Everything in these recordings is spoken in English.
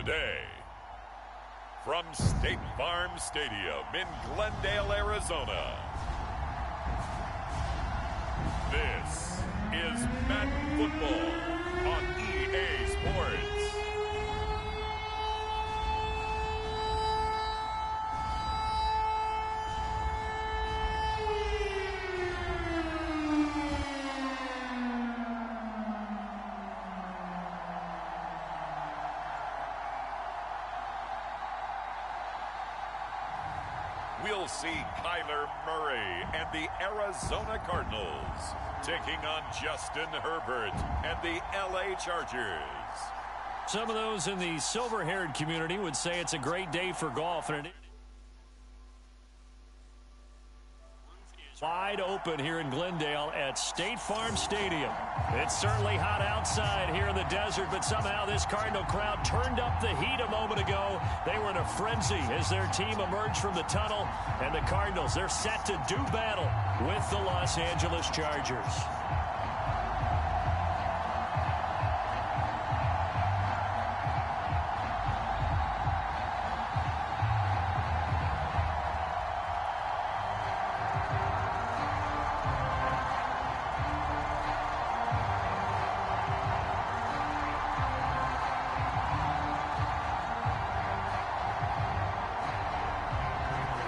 today. From State Farm Stadium in Glendale, Arizona, this is Madden Football on EA Sports. We'll see Kyler Murray and the Arizona Cardinals taking on Justin Herbert and the LA Chargers. Some of those in the silver-haired community would say it's a great day for golf. And it is wide open here in Glendale at State Farm Stadium. It's certainly hot outside here in the desert, but somehow this Cardinal crowd turned up the heat a moment ago. They were in a frenzy as their team emerged from the tunnel, and the Cardinals, they're set to do battle with the Los Angeles Chargers.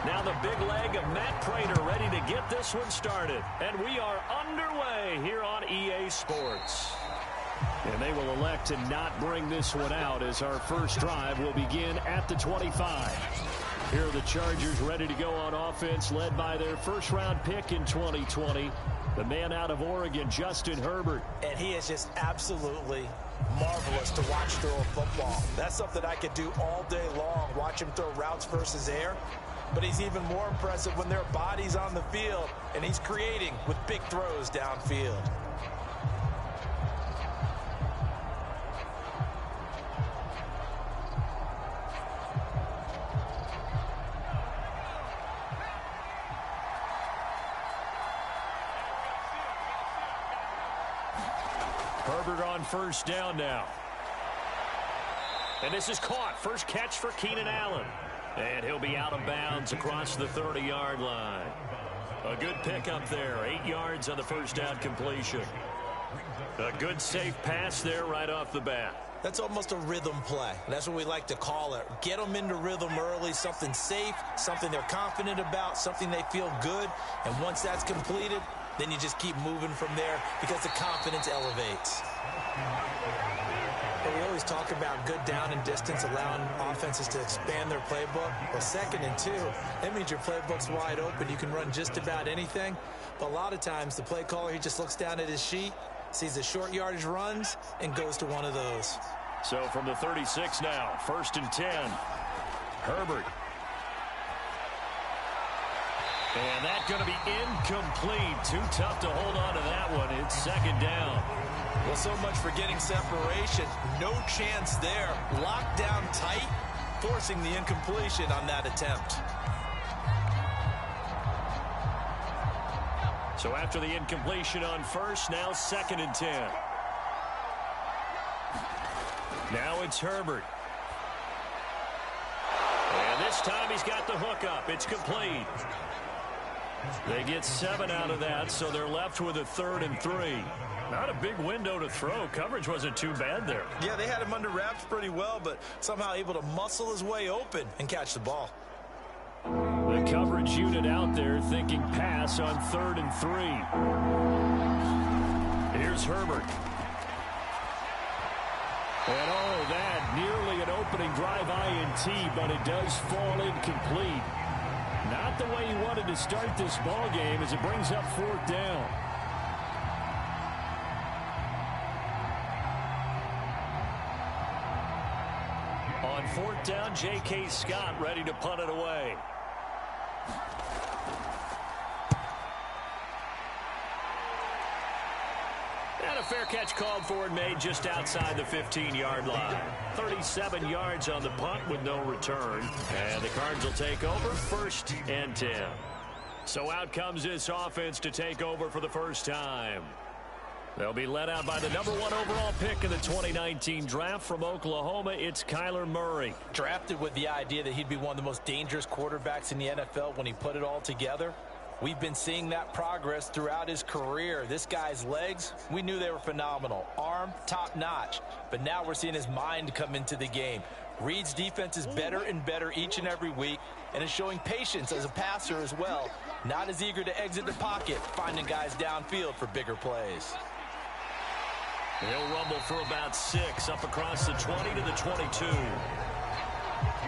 Now the big leg of Matt Prater ready to get this one started. And we are underway here on EA Sports. And they will elect to not bring this one out as our first drive will begin at the 25. Here are the Chargers ready to go on offense, led by their first-round pick in 2020, the man out of Oregon, Justin Herbert. And he is just absolutely marvelous to watch throw a football. That's something I could do all day long, watch him throw routes versus air. But he's even more impressive when there are bodies on the field, and he's creating with big throws downfield. Herbert on first down now. And this is caught. First catch for Keenan Allen. And he'll be out of bounds across the 30-yard line. A good pickup there. 8 yards on the first down completion. A good safe pass there right off the bat. That's almost a rhythm play. That's what we like to call it. Get them into rhythm early, something safe, something they're confident about, something they feel good. And once that's completed, then you just keep moving from there because the confidence elevates. We always talk about good down and distance, allowing offenses to expand their playbook. Well, 2nd and 2, that means your playbook's wide open. You can run just about anything. But a lot of times, the play caller, he just looks down at his sheet, sees the short yardage runs, and goes to one of those. So from the 36 now, 1st and 10. Herbert. And that's going to be incomplete. Too tough to hold on to that one. It's 2nd down. Well, so much for getting separation. No chance there. Locked down tight, forcing the incompletion on that attempt. So after the incompletion on first, now 2nd and 10. Now it's Herbert. And this time he's got the hook up. It's complete. They get 7 out of that, so they're left with a 3rd and 3. Not a big window to throw. Coverage wasn't too bad there. Yeah, they had him under wraps pretty well, but somehow able to muscle his way open and catch the ball. The coverage unit out there thinking pass on 3rd and 3. Here's Herbert. And oh, that nearly an opening drive INT, but it does fall incomplete. Not the way he wanted to start this ball game as it brings up 4th down. On 4th down, J.K. Scott ready to punt it away. And a fair catch called for and made just outside the 15-yard line. 37 yards on the punt with no return. And the Cards will take over 1st and 10. So out comes this offense to take over for the first time. They'll be led out by the #1 overall pick in the 2019 draft from Oklahoma. It's Kyler Murray. Drafted with the idea that he'd be one of the most dangerous quarterbacks in the NFL when he put it all together. We've been seeing that progress throughout his career. This guy's legs, we knew they were phenomenal. Arm, top-notch. But now we're seeing his mind come into the game. Reed's defense is better and better each and every week, and is showing patience as a passer as well. Not as eager to exit the pocket, finding guys downfield for bigger plays. He'll rumble for about 6 up across the 20 to the 22.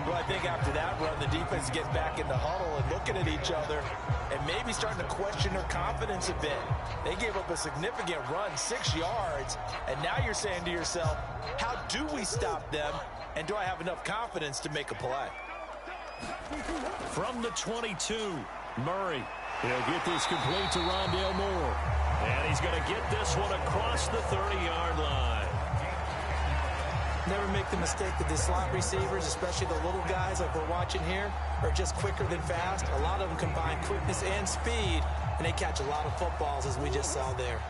Well, I think after that run, the defense gets back in the huddle and looking at each other and maybe starting to question their confidence a bit. They gave up a significant run, 6 yards, and now you're saying to yourself, how do we stop them, and do I have enough confidence to make a play? From the 22, Murray. He'll get this complete to Rondale Moore. And he's going to get this one across the 30-yard line. Never make the mistake that the slot receivers, especially the little guys like we're watching here, are just quicker than fast. A lot of them combine quickness and speed, and they catch a lot of footballs, as we just saw there.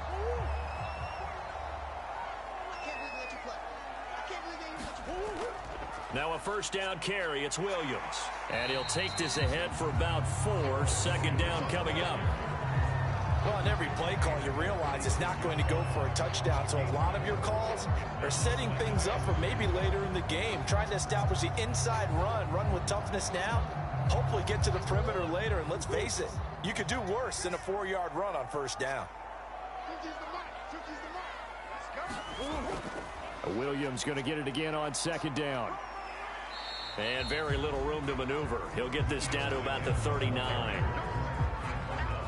Now a first down carry. It's Williams. And he'll take this ahead for about 4. Second down coming up. Well, in every play call, you realize it's not going to go for a touchdown. So a lot of your calls are setting things up for maybe later in the game, trying to establish the inside run with toughness now, hopefully get to the perimeter later. And let's face it, you could do worse than a 4-yard run on first down. Williams going to get it again on second down. And very little room to maneuver. He'll get this down to about the 39.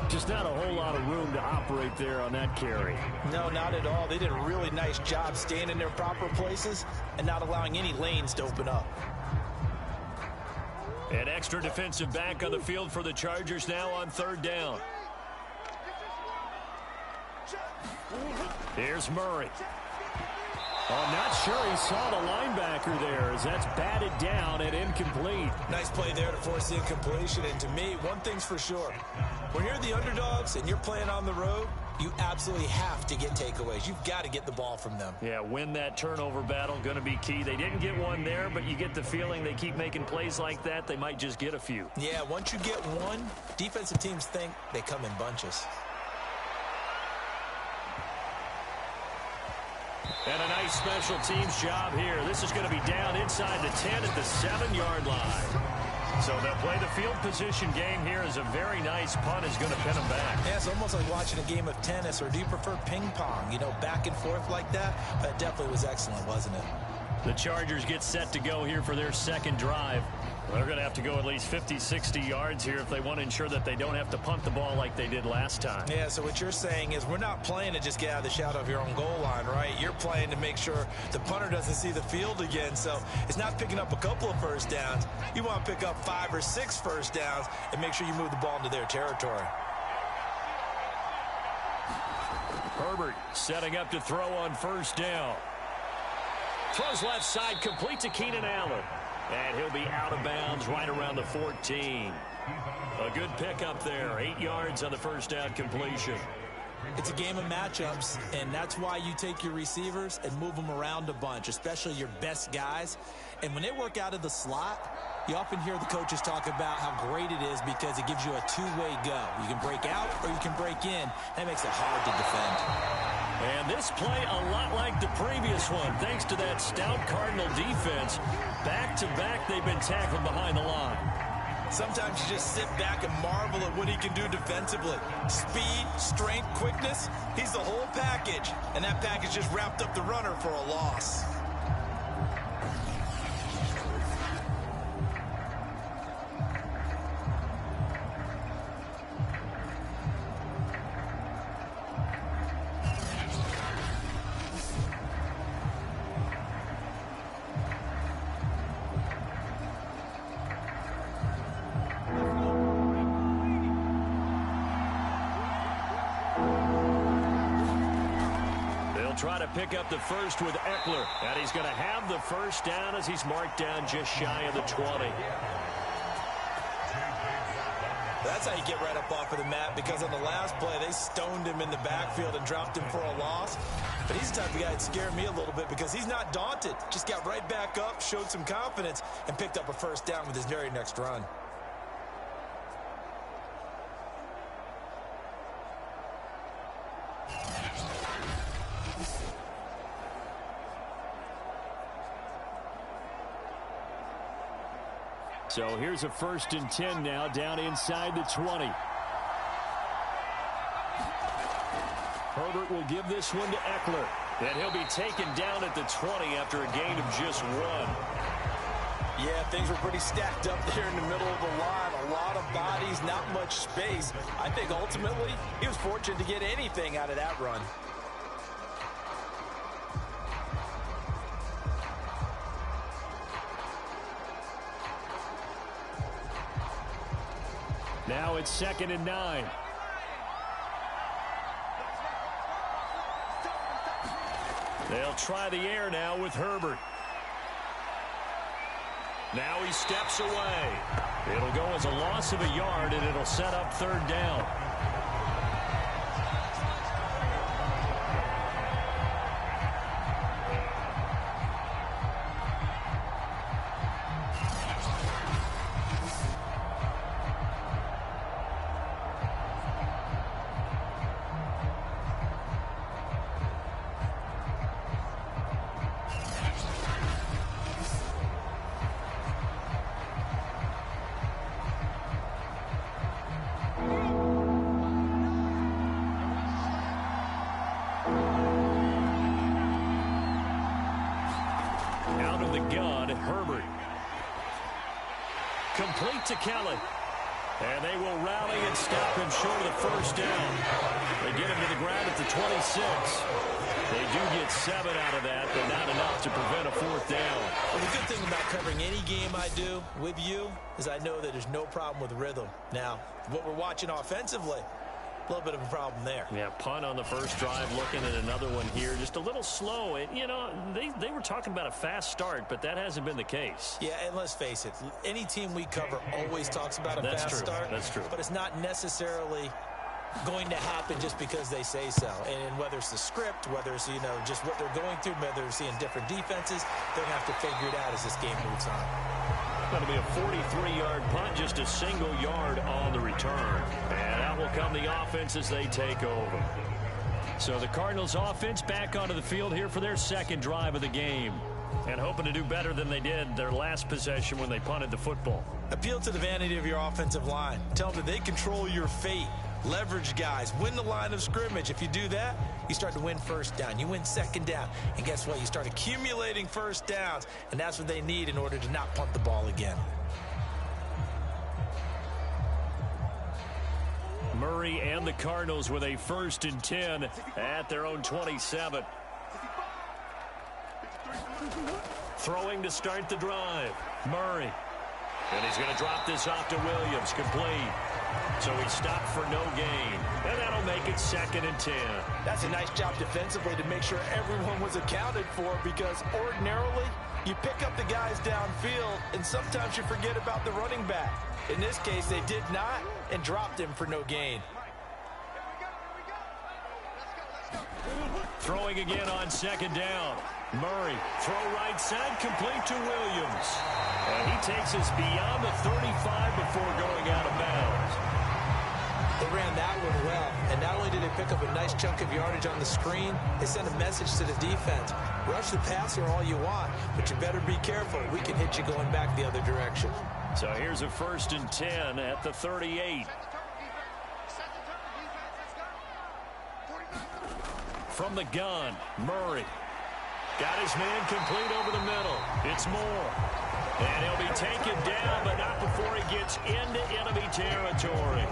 Just not a whole lot of room to operate there on that carry. No, not at all. They did a really nice job staying in their proper places and not allowing any lanes to open up. An extra defensive back on the field for the Chargers now on third down. Here's Murray. Oh, not sure he saw the linebacker there as that's batted down and incomplete. Nice play there to force the incompletion. And to me, one thing's for sure. When you're the underdogs and you're playing on the road, you absolutely have to get takeaways. You've got to get the ball from them. Yeah, win that turnover battle, going to be key. They didn't get one there, but you get the feeling they keep making plays like that, they might just get a few. Yeah, once you get one, defensive teams think they come in bunches. And a nice special teams job here. This is going to be down inside the 10 at the 7-yard line. So they'll play the field position game here as a very nice punt is going to pin them back. Yeah, it's almost like watching a game of tennis, or do you prefer ping pong? You know, back and forth like that? That definitely was excellent, wasn't it? The Chargers get set to go here for their second drive. They're going to have to go at least 50, 60 yards here if they want to ensure that they don't have to punt the ball like they did last time. Yeah, so what you're saying is we're not playing to just get out of the shadow of your own goal line, right? You're playing to make sure the punter doesn't see the field again. So it's not picking up a couple of first downs. You want to pick up 5 or 6 first downs and make sure you move the ball into their territory. Herbert setting up to throw on first down. Throws left side, complete to Keenan Allen. And he'll be out of bounds right around the 14. A good pickup there. 8 yards on the first down completion. It's a game of matchups, and that's why you take your receivers and move them around a bunch, especially your best guys. And when they work out of the slot, you often hear the coaches talk about how great it is because it gives you a two-way go. You can break out or you can break in. That makes it hard to defend. And this play a lot like the previous one, thanks to that stout Cardinal defense. Back-to-back, they've been tackled behind the line. Sometimes you just sit back and marvel at what he can do defensively. Speed, strength, quickness, he's the whole package. And that package just wrapped up the runner for a loss. Try to pick up the first with Eckler, and he's going to have the first down as he's marked down just shy of the 20. That's how you get right up off of the mat, because on the last play, they stoned him in the backfield and dropped him for a loss. But he's the type of guy that scared me a little bit because he's not daunted. Just got right back up, showed some confidence, and picked up a first down with his very next run. So here's a 1st and 10 now, down inside the 20. Herbert will give this one to Eckler. And he'll be taken down at the 20 after a gain of just 1. Yeah, things were pretty stacked up there in the middle of the line. A lot of bodies, not much space. I think ultimately he was fortunate to get anything out of that run. Now it's 2nd and 9. They'll try the air now with Herbert. Now he steps away. It'll go as a loss of a yard, and it'll set up 3rd down. Herbert. Complete to Kelly. And they will rally and stop him short of the 1st down. They get him to the ground at the 26. They do get 7 out of that, but not enough to prevent a 4th down. Well, the good thing about covering any game I do with you is I know that there's no problem with rhythm. Now, what we're watching offensively, a little bit of a problem there. Yeah, punt on the first drive, looking at another one here. Just a little slow. And, you know, they were talking about a fast start, but that hasn't been the case. Yeah, and let's face it, any team we cover always talks about a fast start. That's true. But it's not necessarily going to happen just because they say so. And whether it's the script, whether it's, you know, just what they're going through, whether they're seeing different defenses, they're going to have to figure it out as this game moves on. Going to be a 43-yard punt, just a single yard on the return. And out will come the offense as they take over. So the Cardinals offense back onto the field here for their 2nd drive of the game. And hoping to do better than they did their last possession when they punted the football. Appeal to the vanity of your offensive line. Tell them that they control your fate. Leverage guys. Win the line of scrimmage. If you do that, you start to win 1st down. You win 2nd down. And guess what? You start accumulating 1st downs. And that's what they need in order to not punt the ball again. Murray and the Cardinals with a 1st and 10 at their own 27. Throwing to start the drive. Murray. And he's going to drop this off to Williams. Complete. So he stopped for no gain. And that'll make it 2nd and 10. That's a nice job defensively to make sure everyone was accounted for, because ordinarily you pick up the guys downfield and sometimes you forget about the running back. In this case, they did not and dropped him for no gain. Throwing again on 2nd down. Murray, throw right side, complete to Williams. And he takes us beyond the 35 before going out of bounds. They ran that one well, and not only did they pick up a nice chunk of yardage on the screen, they sent a message to the defense. Rush the passer all you want, but you better be careful. We can hit you going back the other direction. So here's a 1st and 10 at the 38. From the gun, Murray. Got his man complete over the middle. It's Moore. And he'll be taken down, but not before he gets into enemy territory.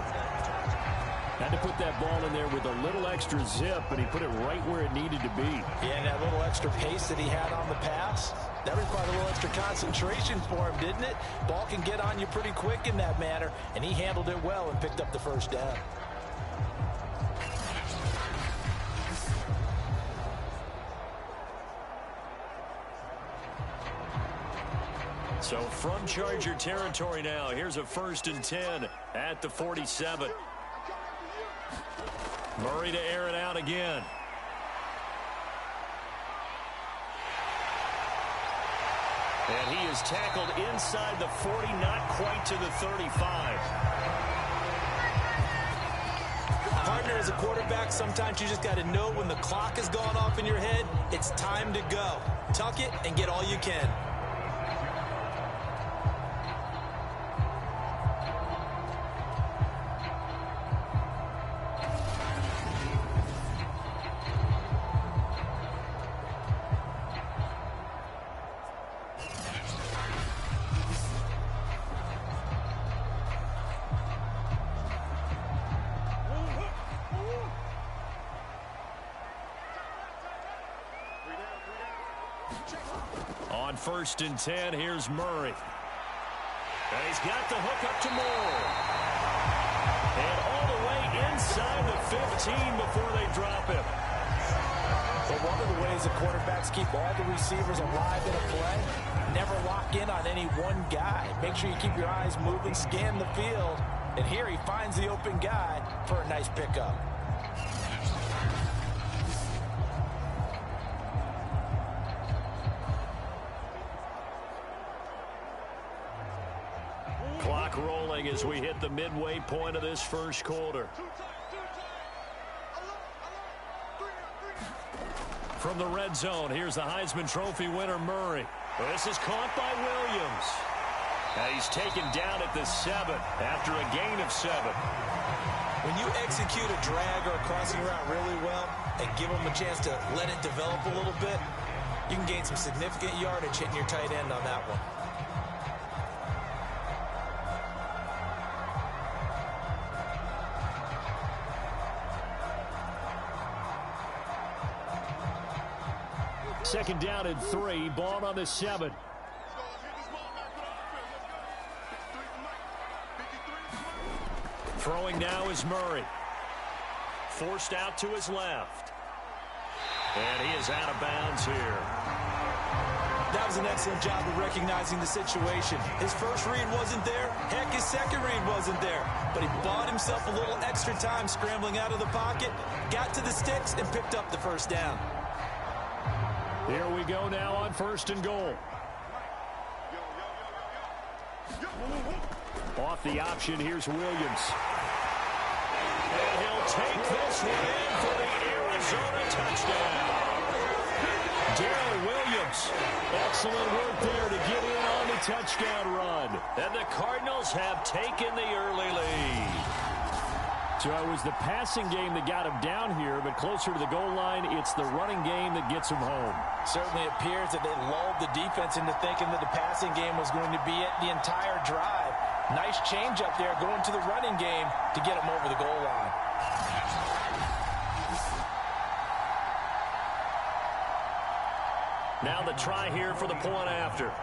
Had to put that ball in there with a little extra zip, but he put it right where it needed to be. Yeah, and that little extra pace that he had on the pass, that required a little extra concentration for him, didn't it? Ball can get on you pretty quick in that manner, and he handled it well and picked up the 1st down. So from Charger territory now, here's a 1st and 10 at the 47. Murray to air it out again. And he is tackled inside the 40, not quite to the 35. Partner, as a quarterback, sometimes you just got to know when the clock has gone off in your head, it's time to go. Tuck it and get all you can. On 1st and 10, here's Murray. And he's got the hook up to Moore. And all the way inside the 15 before they drop him. But one of the ways the quarterbacks keep all the receivers alive in a play, never lock in on any one guy. Make sure you keep your eyes moving, scan the field. And here he finds the open guy for a nice pickup. Clock rolling as we hit the midway point of this first quarter. From the red zone, here's the Heisman Trophy winner, Murray. This is caught by Williams. And he's taken down at the 7 after a gain of 7. When you execute a drag or a crossing route really well and give them a chance to let it develop a little bit, you can gain some significant yardage hitting your tight end on that one. Second down and 3, ball on the 7. Throwing now is Murray. Forced out to his left. And he is out of bounds here. That was an excellent job of recognizing the situation. His first read wasn't there. Heck, his second read wasn't there. But he bought himself a little extra time scrambling out of the pocket, got to the sticks, and picked up the first down. Here we go now on 1st and goal. Off the option, here's Williams. And he'll take this one in for the Arizona touchdown. Darrell Williams, excellent work there to get in on the touchdown run. And the Cardinals have taken the early lead. So it was the passing game that got him down here, but closer to the goal line, it's the running game that gets him home. Certainly appears that they lulled the defense into thinking that the passing game was going to be it the entire drive. Nice change up there going to the running game to get him over the goal line. Now the try here for the point after.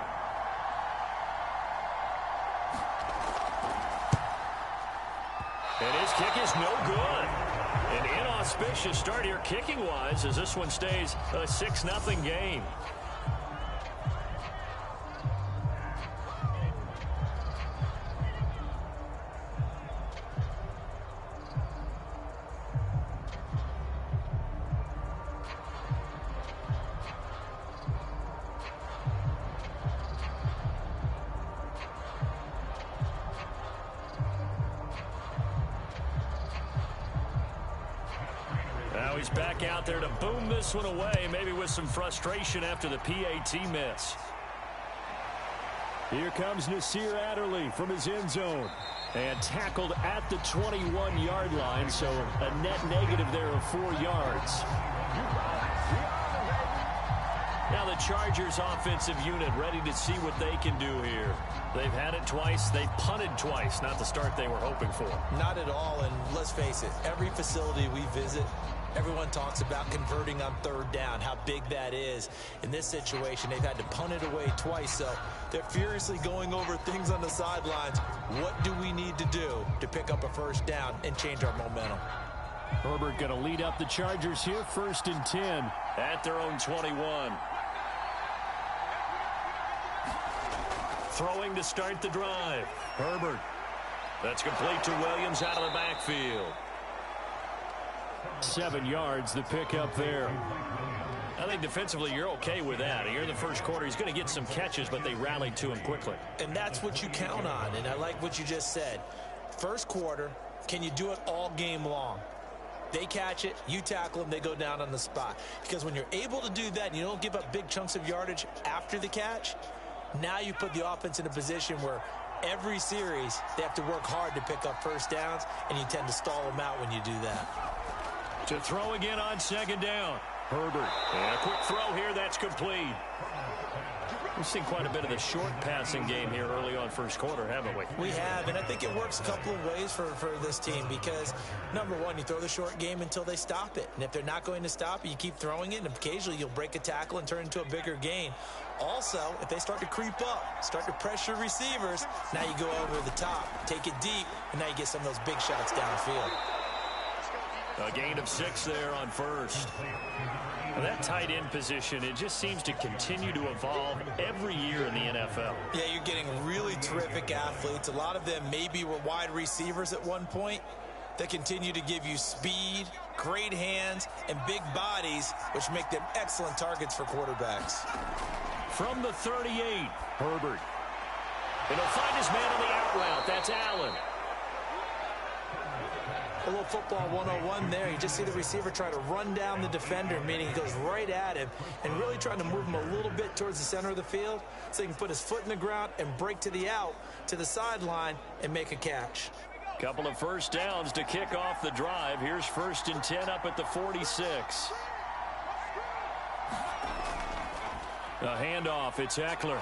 And his kick is no good. An inauspicious start here kicking-wise as this one stays a 6-0 game. Now he's back out there to boom this one away, maybe with some frustration after the PAT miss. Here comes Nasir Adderley from his end zone. And tackled at the 21-yard line, so a net negative there of 4 yards. Now the Chargers offensive unit ready to see what they can do here. They've had it twice. They've punted twice. Not the start they were hoping for. Not at all, and let's face it, every facility we visit, everyone talks about converting on 3rd down, how big that is. In this situation, they've had to punt it away twice, so they're furiously going over things on the sidelines. What do we need to do to pick up a 1st down and change our momentum? Herbert going to lead up the Chargers here, 1st and 10 at their own 21. throwing to start the drive. Herbert. That's complete to Williams out of the backfield. 7 yards, the pickup there. I think defensively you're okay with that. Here in the first quarter, he's going to get some catches, but they rallied to him quickly. And that's what you count on, and I like what you just said. First quarter, can you do it all game long? They catch it, you tackle them, they go down on the spot. Because when you're able to do that and you don't give up big chunks of yardage after the catch, now you put the offense in a position where every series they have to work hard to pick up first downs, and you tend to stall them out when you do that. To throw again on second down. Herbert. And a quick throw here, that's complete. We've seen quite a bit of the short passing game here early on first quarter, haven't we? We have, and I think it works a couple of ways for this team because, number one, you throw the short game until they stop it. And if they're not going to stop it, you keep throwing it, and occasionally you'll break a tackle and turn into a bigger gain. Also, if they start to creep up, start to pressure receivers, now you go over the top, take it deep, and now you get some of those big shots downfield. A gain of 6 there on first. Well, that tight end position, it just seems to continue to evolve every year in the NFL. Yeah, you're getting really terrific athletes. A lot of them maybe were wide receivers at one point that continue to give you speed, great hands, and big bodies, which make them excellent targets for quarterbacks. From the 38, Herbert. And he'll find his man on the out route. That's Allen. A little football 101 there. You just see the receiver try to run down the defender, meaning he goes right at him and really trying to move him a little bit towards the center of the field so he can put his foot in the ground and break to the out, to the sideline, and make a catch. Couple of first downs to kick off the drive. Here's 1st and 10 up at the 46. A handoff. It's Eckler.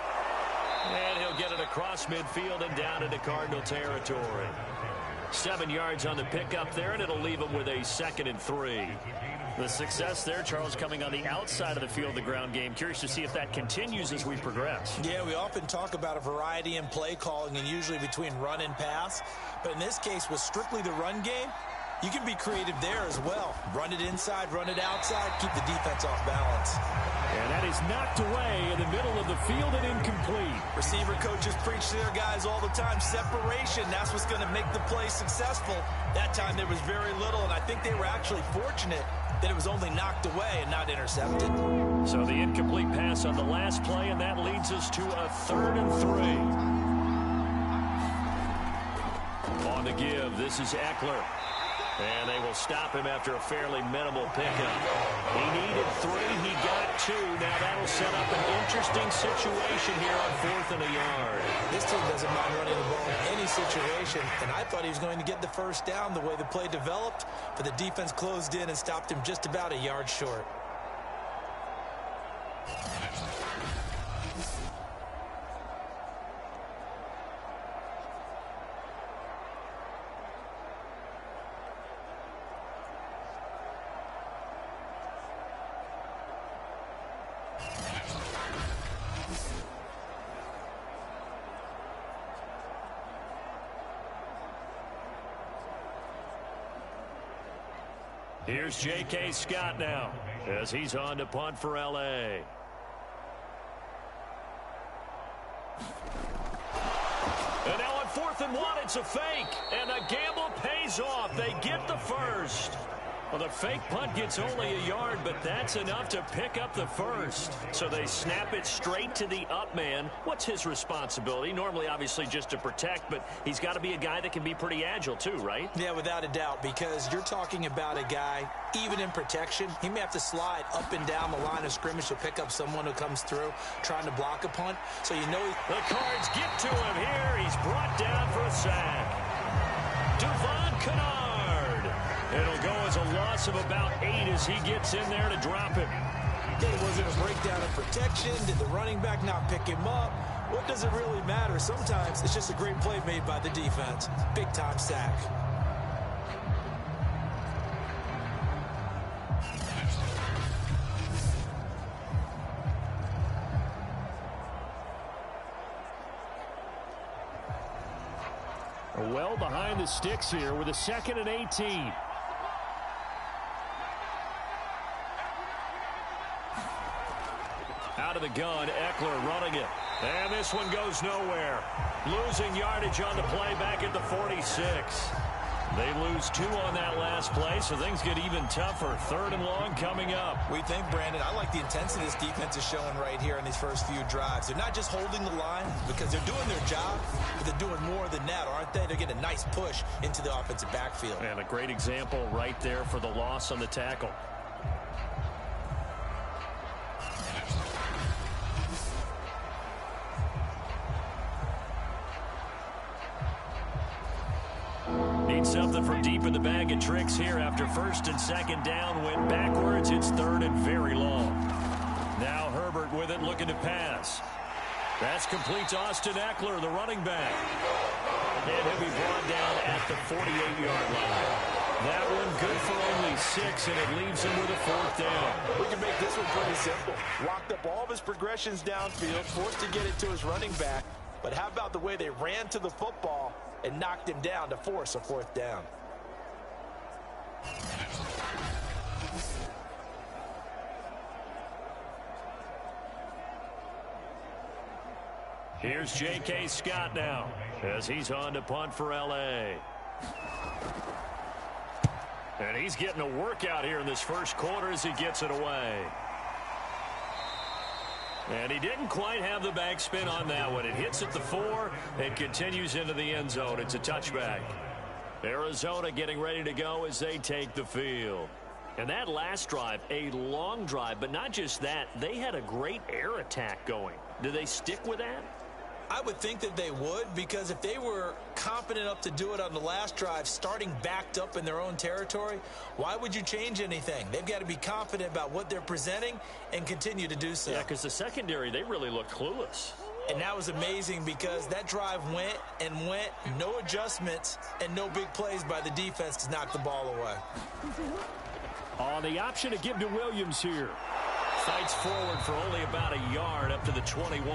And he'll get it across midfield and down into Cardinal territory. 7 yards on the pickup there, and it'll leave him with a 2nd and 3. The success there, Charles, coming on the outside of the field, the ground game. Curious to see if that continues as we progress. Yeah, we often talk about a variety in play calling and usually between run and pass. But in this case, with strictly the run game, you can be creative there as well. Run it inside, run it outside, keep the defense off balance. And that is knocked away in the middle of the field and incomplete. Receiver coaches preach to their guys all the time. Separation, that's what's going to make the play successful. That time there was very little, and I think they were actually fortunate that it was only knocked away and not intercepted. So the incomplete pass on the last play, and that leads us to a 3rd and 3. On the give, this is Eckler. And they will stop him after a fairly minimal pickup. He needed 3. He got 2. Now that'll set up an interesting situation here on 4th and a yard. This team doesn't mind running the ball in any situation, and I thought he was going to get the first down the way the play developed, but the defense closed in and stopped him just about a yard short. Here's J.K. Scott now as he's on to punt for L.A. And now on 4th and 1, it's a fake. And the gamble pays off. They get the first. Well, the fake punt gets only a yard, but that's enough to pick up the first. So they snap it straight to the up man. What's his responsibility? Normally, obviously, just to protect, but he's got to be a guy that can be pretty agile too, right? Yeah, without a doubt, because you're talking about a guy, even in protection, he may have to slide up and down the line of scrimmage to pick up someone who comes through trying to block a punt. So you know the Cards get to him here. He's brought down for a sack. Devon Kennard. It'll go as a loss of about 8 as he gets in there to drop him. Was it a breakdown in protection? Did the running back not pick him up? What does it really matter? Sometimes it's just a great play made by the defense. Big-time sack. Well behind the sticks here with a 2nd and 18. Out of the gun, Eckler running it. And this one goes nowhere. Losing yardage on the play back at the 46. They lose 2 on that last play, so things get even tougher. 3rd and long coming up. We think, Brandon, I like the intensity this defense is showing right here in these first few drives. They're not just holding the line because they're doing their job, but they're doing more than that, aren't they? They're getting a nice push into the offensive backfield. And a great example right there for the loss on the tackle. Need something from deep in the bag of tricks here after 1st and 2nd down. Went backwards. It's 3rd and very long. Now Herbert with it, looking to pass. That's complete to Austin Eckler, the running back. And he'll be brought down at the 48-yard line. That one good for only 6, and it leaves him with a 4th down. We can make this one pretty simple. Walked up all of his progressions downfield, forced to get it to his running back. But how about the way they ran to the football and knocked him down to force a 4th down? Here's J.K. Scott now as he's on to punt for L.A. And he's getting a workout here in this first quarter as he gets it away. And he didn't quite have the backspin on that one. It hits at the 4 and continues into the end zone. It's a touchback. Arizona getting ready to go as they take the field. And that last drive, a long drive, but not just that. They had a great air attack going. Do they stick with that? I would think that they would, because if they were confident enough to do it on the last drive, starting backed up in their own territory, why would you change anything? They've got to be confident about what they're presenting and continue to do so. Yeah, because the secondary, they really looked clueless. And that was amazing because that drive went and went, no adjustments, and no big plays by the defense to knock the ball away. On the option to give to Williams here. Fights forward for only about a yard up to the 21.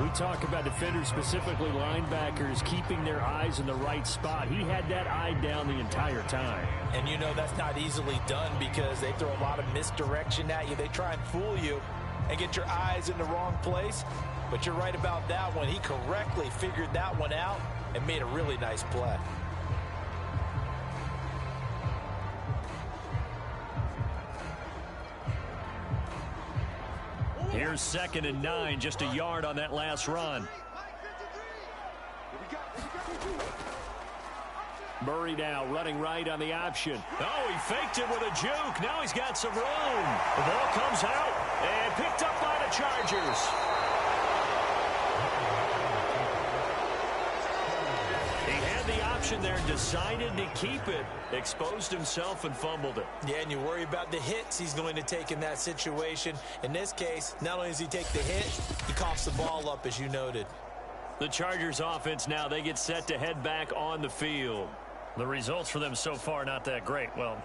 We talk about defenders, specifically linebackers, keeping their eyes in the right spot. He had that eye down the entire time. And you know that's not easily done because they throw a lot of misdirection at you. They try and fool you and get your eyes in the wrong place. But you're right about that one. He correctly figured that one out and made a really nice play. Here's 2nd and 9, just a yard on that last run. Murray now running right on the option. Oh, he faked it with a juke. Now he's got some room. The ball comes out and picked up by the Chargers. He had the option there, decided to keep it, exposed himself and fumbled it. Yeah, and you worry about the hits he's going to take in that situation. In this case, not only does he take the hit, he coughs the ball up, as you noted. The Chargers offense now, they get set to head back on the field. The results for them so far not that great. Well,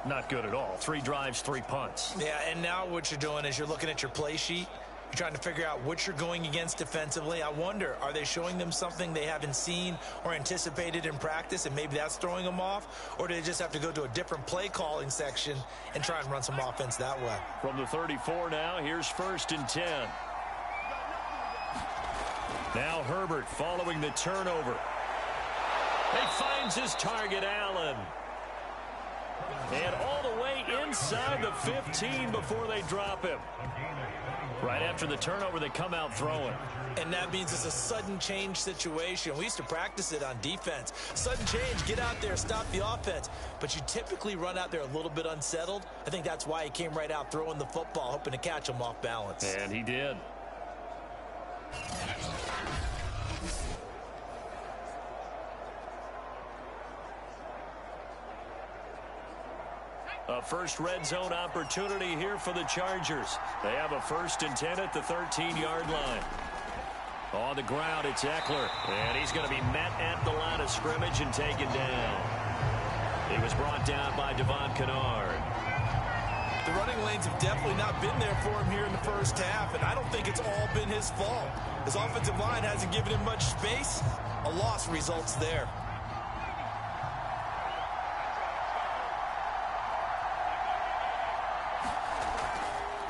not good at all. 3 drives, 3 punts. Yeah, and now what you're doing is you're looking at your play sheet. You're trying to figure out what you're going against defensively. I wonder, are they showing them something they haven't seen or anticipated in practice, and maybe that's throwing them off? Or do they just have to go to a different play calling section and try and run some offense that way? From the 34 now, here's 1st and 10. Now Herbert following the turnover. He finds his target, Allen. And all the way inside the 15 before they drop him. Right after the turnover, they come out throwing. And that means it's a sudden change situation. We used to practice it on defense. Sudden change, get out there, stop the offense. But you typically run out there a little bit unsettled. I think that's why he came right out throwing the football, hoping to catch him off balance. And he did. A first red zone opportunity here for the Chargers. They have a 1st and 10 at the 13-yard line. On the ground, it's Eckler. And he's going to be met at the line of scrimmage and taken down. He was brought down by Devon Kennard. The running lanes have definitely not been there for him here in the first half, and I don't think it's all been his fault. His offensive line hasn't given him much space. A loss results there.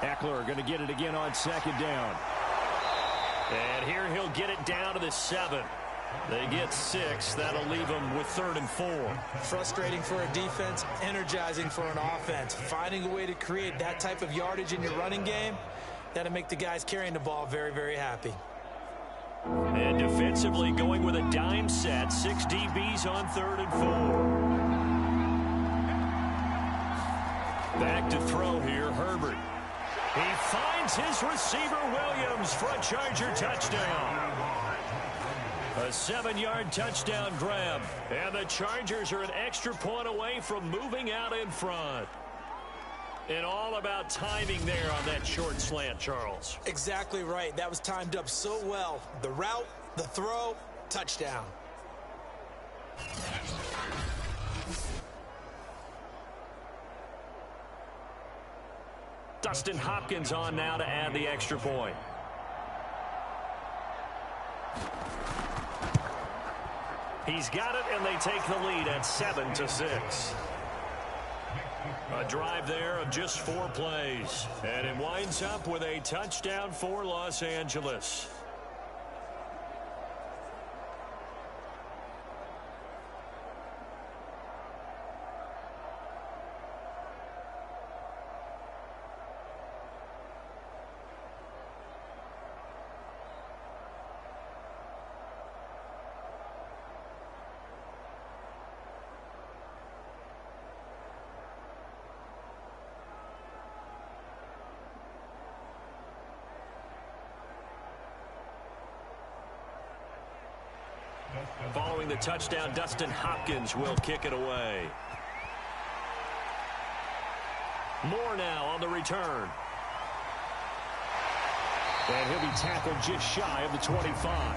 Eckler going to get it again on second down. And here he'll get it down to the 7. They get 6. That'll leave them with 3rd and 4. Frustrating for a defense, energizing for an offense. Finding a way to create that type of yardage in your running game, that'll make the guys carrying the ball very, very happy. And defensively going with a dime set. 6 DBs on 3rd and 4. Back to throw here, Herbert. He finds his receiver, Williams, for a Charger touchdown. A 7-yard touchdown grab. And the Chargers are an extra point away from moving out in front. And all about timing there on that short slant, Charles. Exactly right. That was timed up so well. The route, the throw, touchdown. Dustin Hopkins on now to add the extra point. He's got it, and they take the lead at 7-6. A drive there of just 4 plays. And it winds up with a touchdown for Los Angeles. Following the touchdown, Dustin Hopkins will kick it away. Moore now on the return. And he'll be tackled just shy of the 25.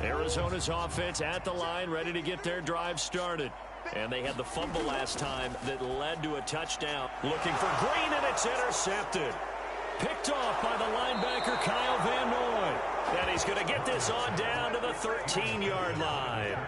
Arizona's offense at the line, ready to get their drive started. And they had the fumble last time that led to a touchdown. Looking for Green, and it's intercepted. Picked off by the linebacker, Kyle Van Noy. And he's going to get this on down to the 13-yard line.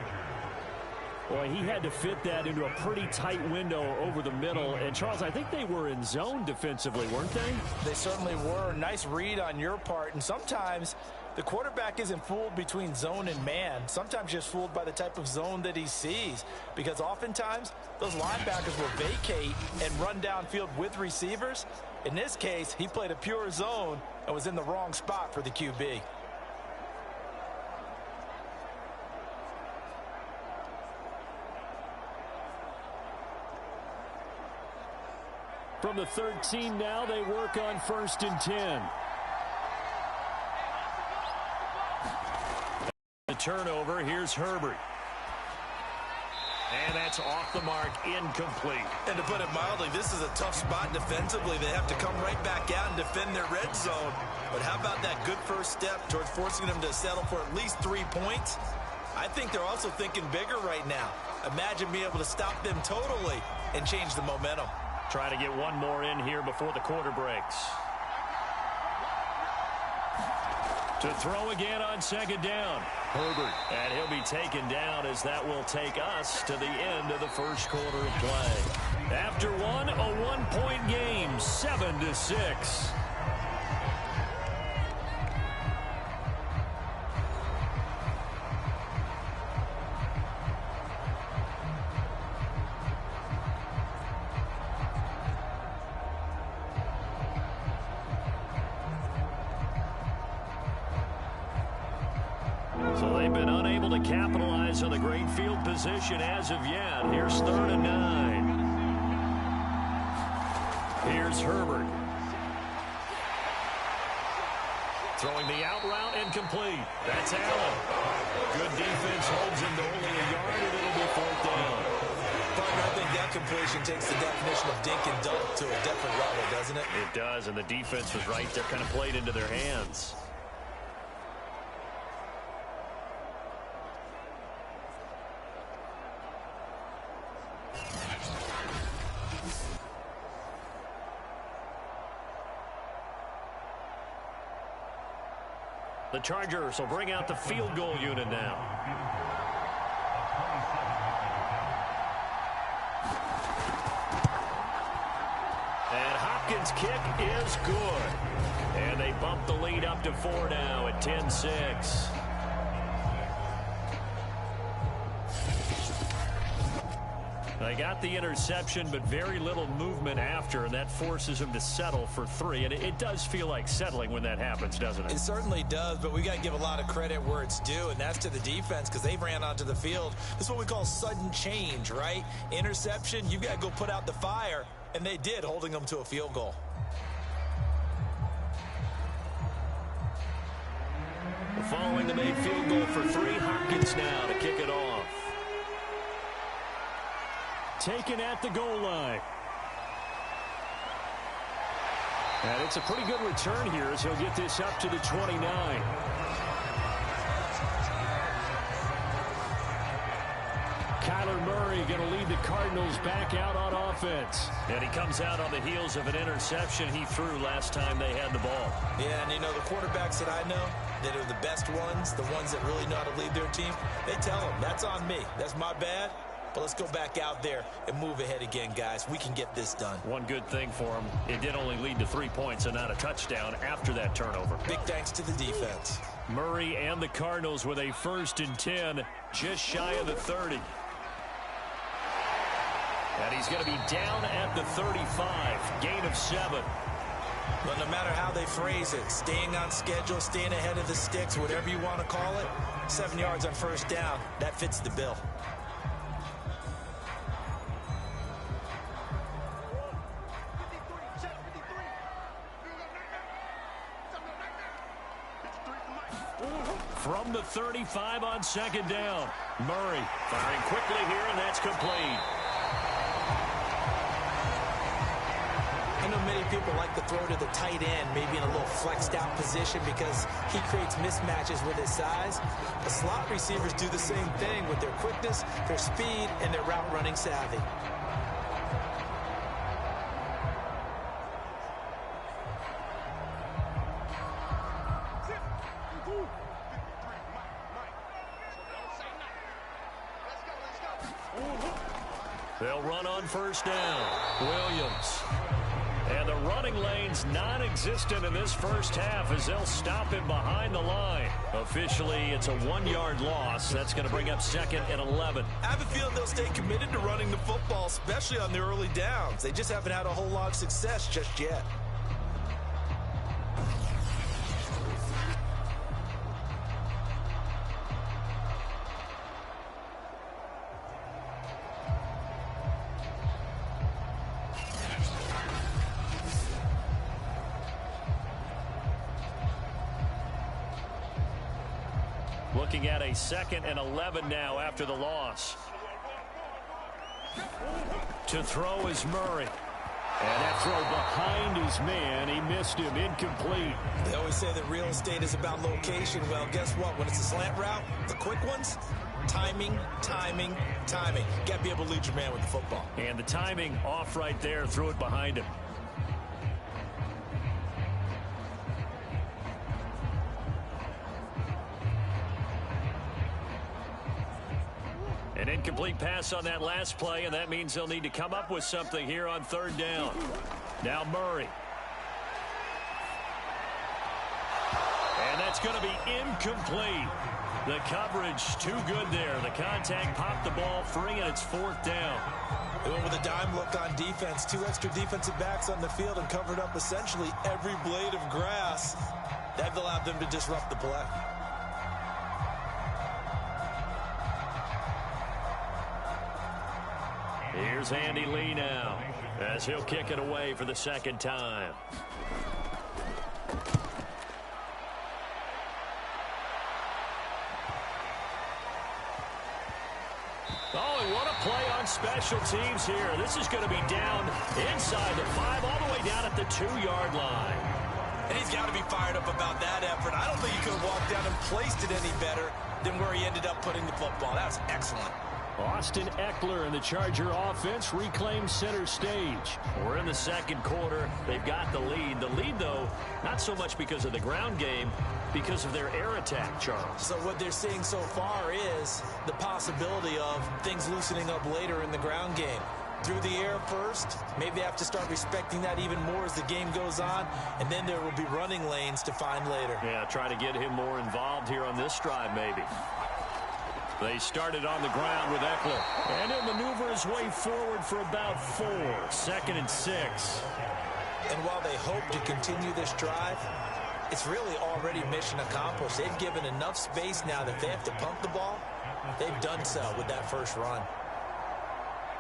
Boy, he had to fit that into a pretty tight window over the middle. And, Charles, I think they were in zone defensively, weren't they? They certainly were. Nice read on your part. And sometimes the quarterback isn't fooled between zone and man. Sometimes just fooled by the type of zone that he sees. Because oftentimes, those linebackers will vacate and run downfield with receivers. In this case, he played a pure zone and was in the wrong spot for the QB. From the 13 now, they work on 1st and 10. The turnover, here's Herbert. And that's off the mark, incomplete. And to put it mildly, this is a tough spot defensively. They have to come right back out and defend their red zone. But how about that good first step towards forcing them to settle for at least 3 points? I think they're also thinking bigger right now. Imagine being able to stop them totally and change the momentum. Try to get one more in here before the quarter breaks. To throw again on 2nd down. Herbert. And he'll be taken down as that will take us to the end of the first quarter of play. After one, a 1-point game, 7-6. So they've been unable to capitalize on the great field position as of yet. Here's 3rd and 9. Here's Herbert. Throwing the out route incomplete. That's Allen. Good defense holds him to only a yard, and it'll be 4th down. Partner, I think that completion takes the definition of dink and dunk to a different level, doesn't it? It does, and the defense was right there, kind of played into their hands. The Chargers will bring out the field goal unit now. And Hopkins' kick is good. And they bump the lead up to 4 now at 10-6. They got the interception, but very little movement after, and that forces them to settle for 3. And it does feel like settling when that happens, doesn't it? It certainly does, but we got to give a lot of credit where it's due, and that's to the defense because they ran onto the field. This is what we call sudden change, right? Interception, you got to go put out the fire, and they did, holding them to a field goal. Following the made field goal for 3, Hopkins now to kick it off. Taken at the goal line. And it's a pretty good return here as he'll get this up to the 29. Kyler Murray going to lead the Cardinals back out on offense. And he comes out on the heels of an interception he threw last time they had the ball. Yeah, and you know, the quarterbacks that I know that are the best ones, the ones that really know how to lead their team, they tell them, that's on me. That's my bad. But let's go back out there and move ahead again, guys. We can get this done. One good thing for him, it did only lead to 3 points and not a touchdown after that turnover. Big thanks to the defense. Murray and the Cardinals with a 1st and 10, just shy of the 30. And he's going to be down at the 35, gain of 7. But no matter how they phrase it, staying on schedule, staying ahead of the sticks, whatever you want to call it, 7 yards on 1st down, that fits the bill. From the 35 on 2nd down. Murray firing quickly here, and that's complete. I know many people like to throw to the tight end, maybe in a little flexed out position because he creates mismatches with his size. The slot receivers do the same thing with their quickness, their speed, and their route running savvy. They'll run on 1st down. Williams. And the running lane's non-existent in this 1st half as they'll stop him behind the line. Officially, it's a 1-yard loss. That's going to bring up 2nd and 11. I have a feeling they'll stay committed to running the football, especially on the early downs. They just haven't had a whole lot of success just yet. Looking at a 2nd and 11 now after the loss. To throw is Murray. And that throw behind his man. He missed him. Incomplete. They always say that real estate is about location. Well, guess what? When it's a slant route, the quick ones, timing, timing, timing. You got to be able to lead your man with the football. And the timing off right there. Threw it behind him. An incomplete pass on that last play, and that means they'll need to come up with something here on 3rd down. Now Murray. And that's going to be incomplete. The coverage too good there. The contact popped the ball free, and it's 4th down. They went with a dime look on defense. 2 extra defensive backs on the field and covered up essentially every blade of grass. That allowed them to disrupt the play. Here's Andy Lee now as he'll kick it away for the 2nd time. Oh, and what a play on special teams here. This is going to be down inside the 5, all the way down at the 2-yard line. And he's got to be fired up about that effort. I don't think he could have walked down and placed it any better than where he ended up putting the football. That was excellent. Austin Eckler and the Charger offense reclaim center stage. We're in the second quarter. They've got the lead. The lead, though, not so much because of the ground game, because of their air attack, Charles. So what they're seeing so far is the possibility of things loosening up later in the ground game. Through the air first, maybe they have to start respecting that even more as the game goes on, and then there will be running lanes to find later. Yeah, try to get him more involved here on this drive, maybe. They started on the ground with Eckler. And he'll maneuver his way forward for about 4. 2nd and 6. And while they hope to continue this drive, it's really already mission accomplished. They've given enough space now that if they have to pump the ball, they've done so with that first run.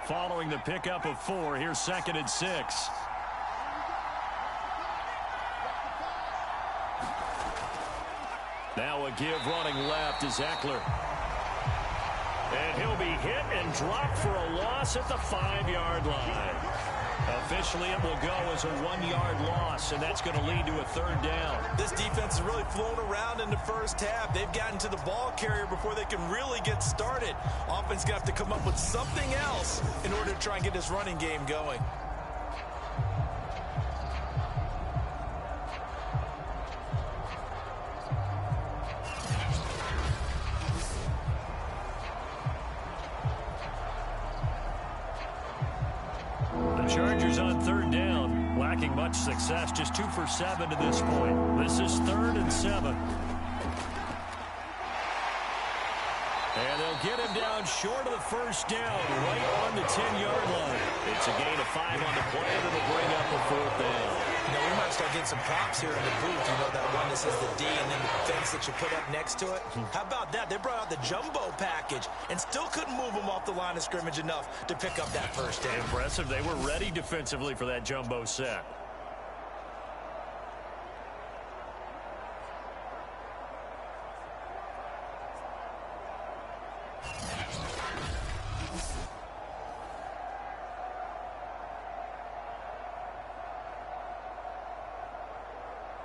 Following the pickup of 4, here's 2nd and 6. Now a give running left is Eckler. And he'll be hit and dropped for a loss at the 5-yard line. Officially, it will go as a 1-yard loss, and that's going to lead to a 3rd down. This defense has really flown around in the first half. They've gotten to the ball carrier before they can really get started. Offense got to come up with something else in order to try and get this running game going. Chargers on 3rd down, lacking much success, just 2 for 7 to this point. This is 3rd and 7. And they'll get him down short of the first down, right on the 10-yard line. It's a gain of 5 on the play, and it'll bring up a 4th down. You know, we might start getting some props here in the booth. You know, that one that says the D and then the fence that you put up next to it. How about that? They brought out the jumbo package and still couldn't move them off the line of scrimmage enough to pick up that first down. Impressive. They were ready defensively for that jumbo set.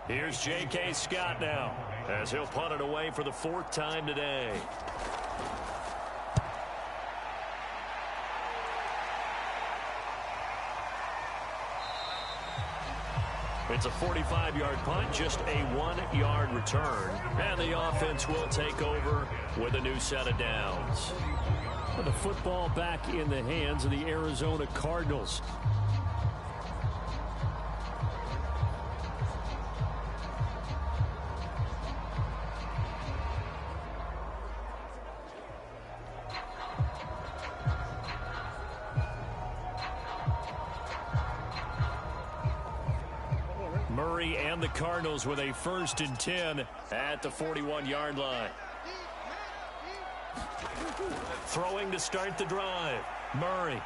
Here's J.K. Scott now, as he'll punt it away for the 4th time today. It's a 45-yard punt, just a 1-yard return. And the offense will take over with a new set of downs. The football back in the hands of the Arizona Cardinals. Murray and the Cardinals with a 1st and 10 at the 41-yard line. Throwing to start the drive. Murray.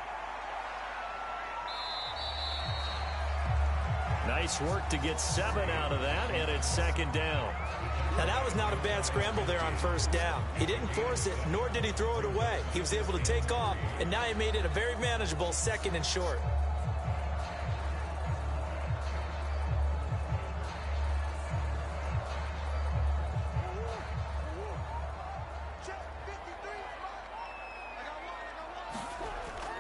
Nice work to get 7 out of that, and it's 2nd down. Now, that was not a bad scramble there on 1st down. He didn't force it, nor did he throw it away. He was able to take off, and now he made it a very manageable 2nd and short.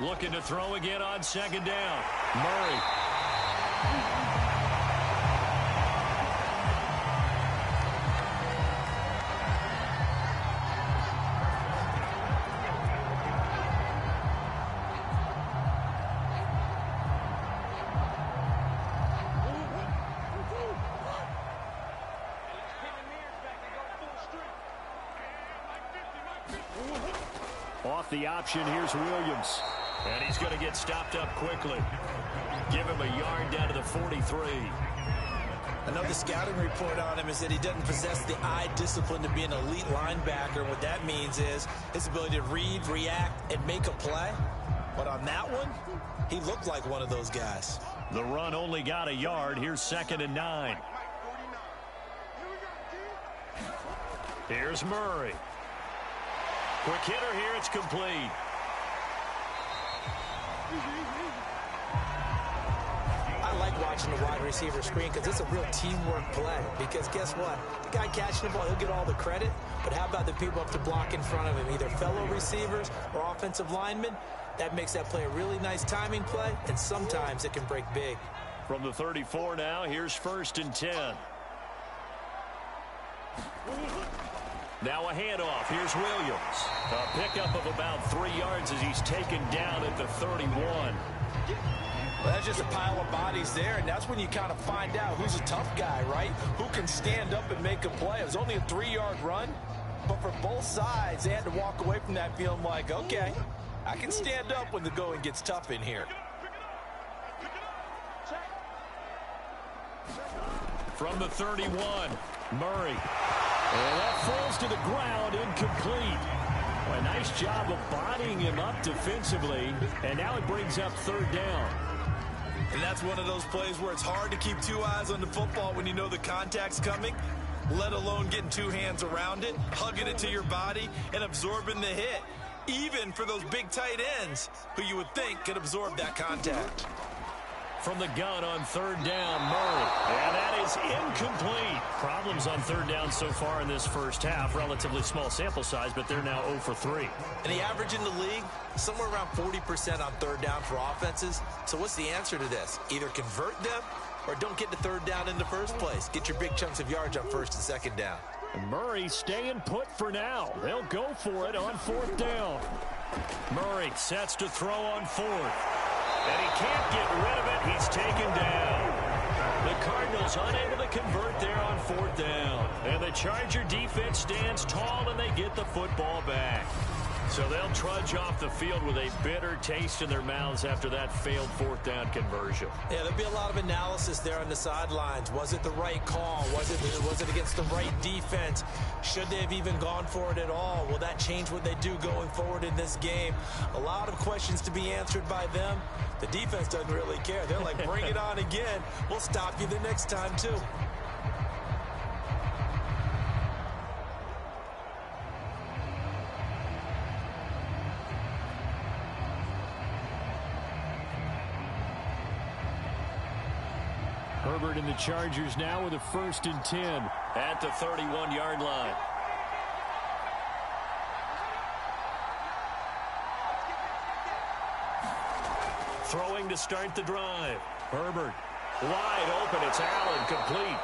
Looking to throw again on 2nd down. Murray. Off the option, here's Williams. And he's going to get stopped up quickly. Give him a yard down to the 43. I know the scouting report on him is that he doesn't possess the eye discipline to be an elite linebacker. What that means is his ability to read, react, and make a play. But on that one, he looked like one of those guys. The run only got a yard. Here's 2nd and 9. Here's Murray. Quick hitter here. It's complete. I like watching watching the wide receiver screen because it's a real teamwork play. Because guess what? The guy catching the ball, he'll get all the credit. But how about the people up to block in front of him, either fellow receivers or offensive linemen? That makes that play a really nice timing play, and sometimes it can break big. From the 34 now, here's 1st and 10. Now a handoff. Here's Williams. A pickup of about 3 yards as he's taken down at the 31. Well, that's just a pile of bodies there, and that's when you kind of find out who's a tough guy, right? Who can stand up and make a play. It was only a 3-yard run, but for both sides, they had to walk away from that feeling like, okay, I can stand up when the going gets tough in here. From the 31, Murray. And that falls to the ground, incomplete. A nice job of bodying him up defensively, and now it brings up 3rd down. And that's one of those plays where it's hard to keep 2 eyes on the football when you know the contact's coming, let alone getting 2 hands around it, hugging it to your body, and absorbing the hit, even for those big tight ends who you would think could absorb that contact. From the gun on 3rd down, Murray. And that is incomplete. Problems on 3rd down so far in this first half. Relatively small sample size, but they're now 0 for 3. And the average in the league, somewhere around 40% on 3rd down for offenses. So what's the answer to this? Either convert them or don't get to 3rd down in the first place. Get your big chunks of yards on 1st and 2nd down. And Murray staying put for now. They'll go for it on 4th down. Murray sets to throw on 4th. And he can't get rid of it. He's taken down. The Cardinals unable to convert there on 4th down. And the Charger defense stands tall, and they get the football back. So they'll trudge off the field with a bitter taste in their mouths after that failed 4th down conversion. Yeah, there'll be a lot of analysis there on the sidelines. Was it the right call? Was it against the right defense? Should they have even gone for it at all? Will that change what they do going forward in this game? A lot of questions to be answered by them. The defense doesn't really care. They're like, bring it on again. We'll stop you the next time, too. Herbert and the Chargers now with a 1st and 10 at the 31-yard line. Throwing to start the drive. Herbert wide open. It's Allen, complete.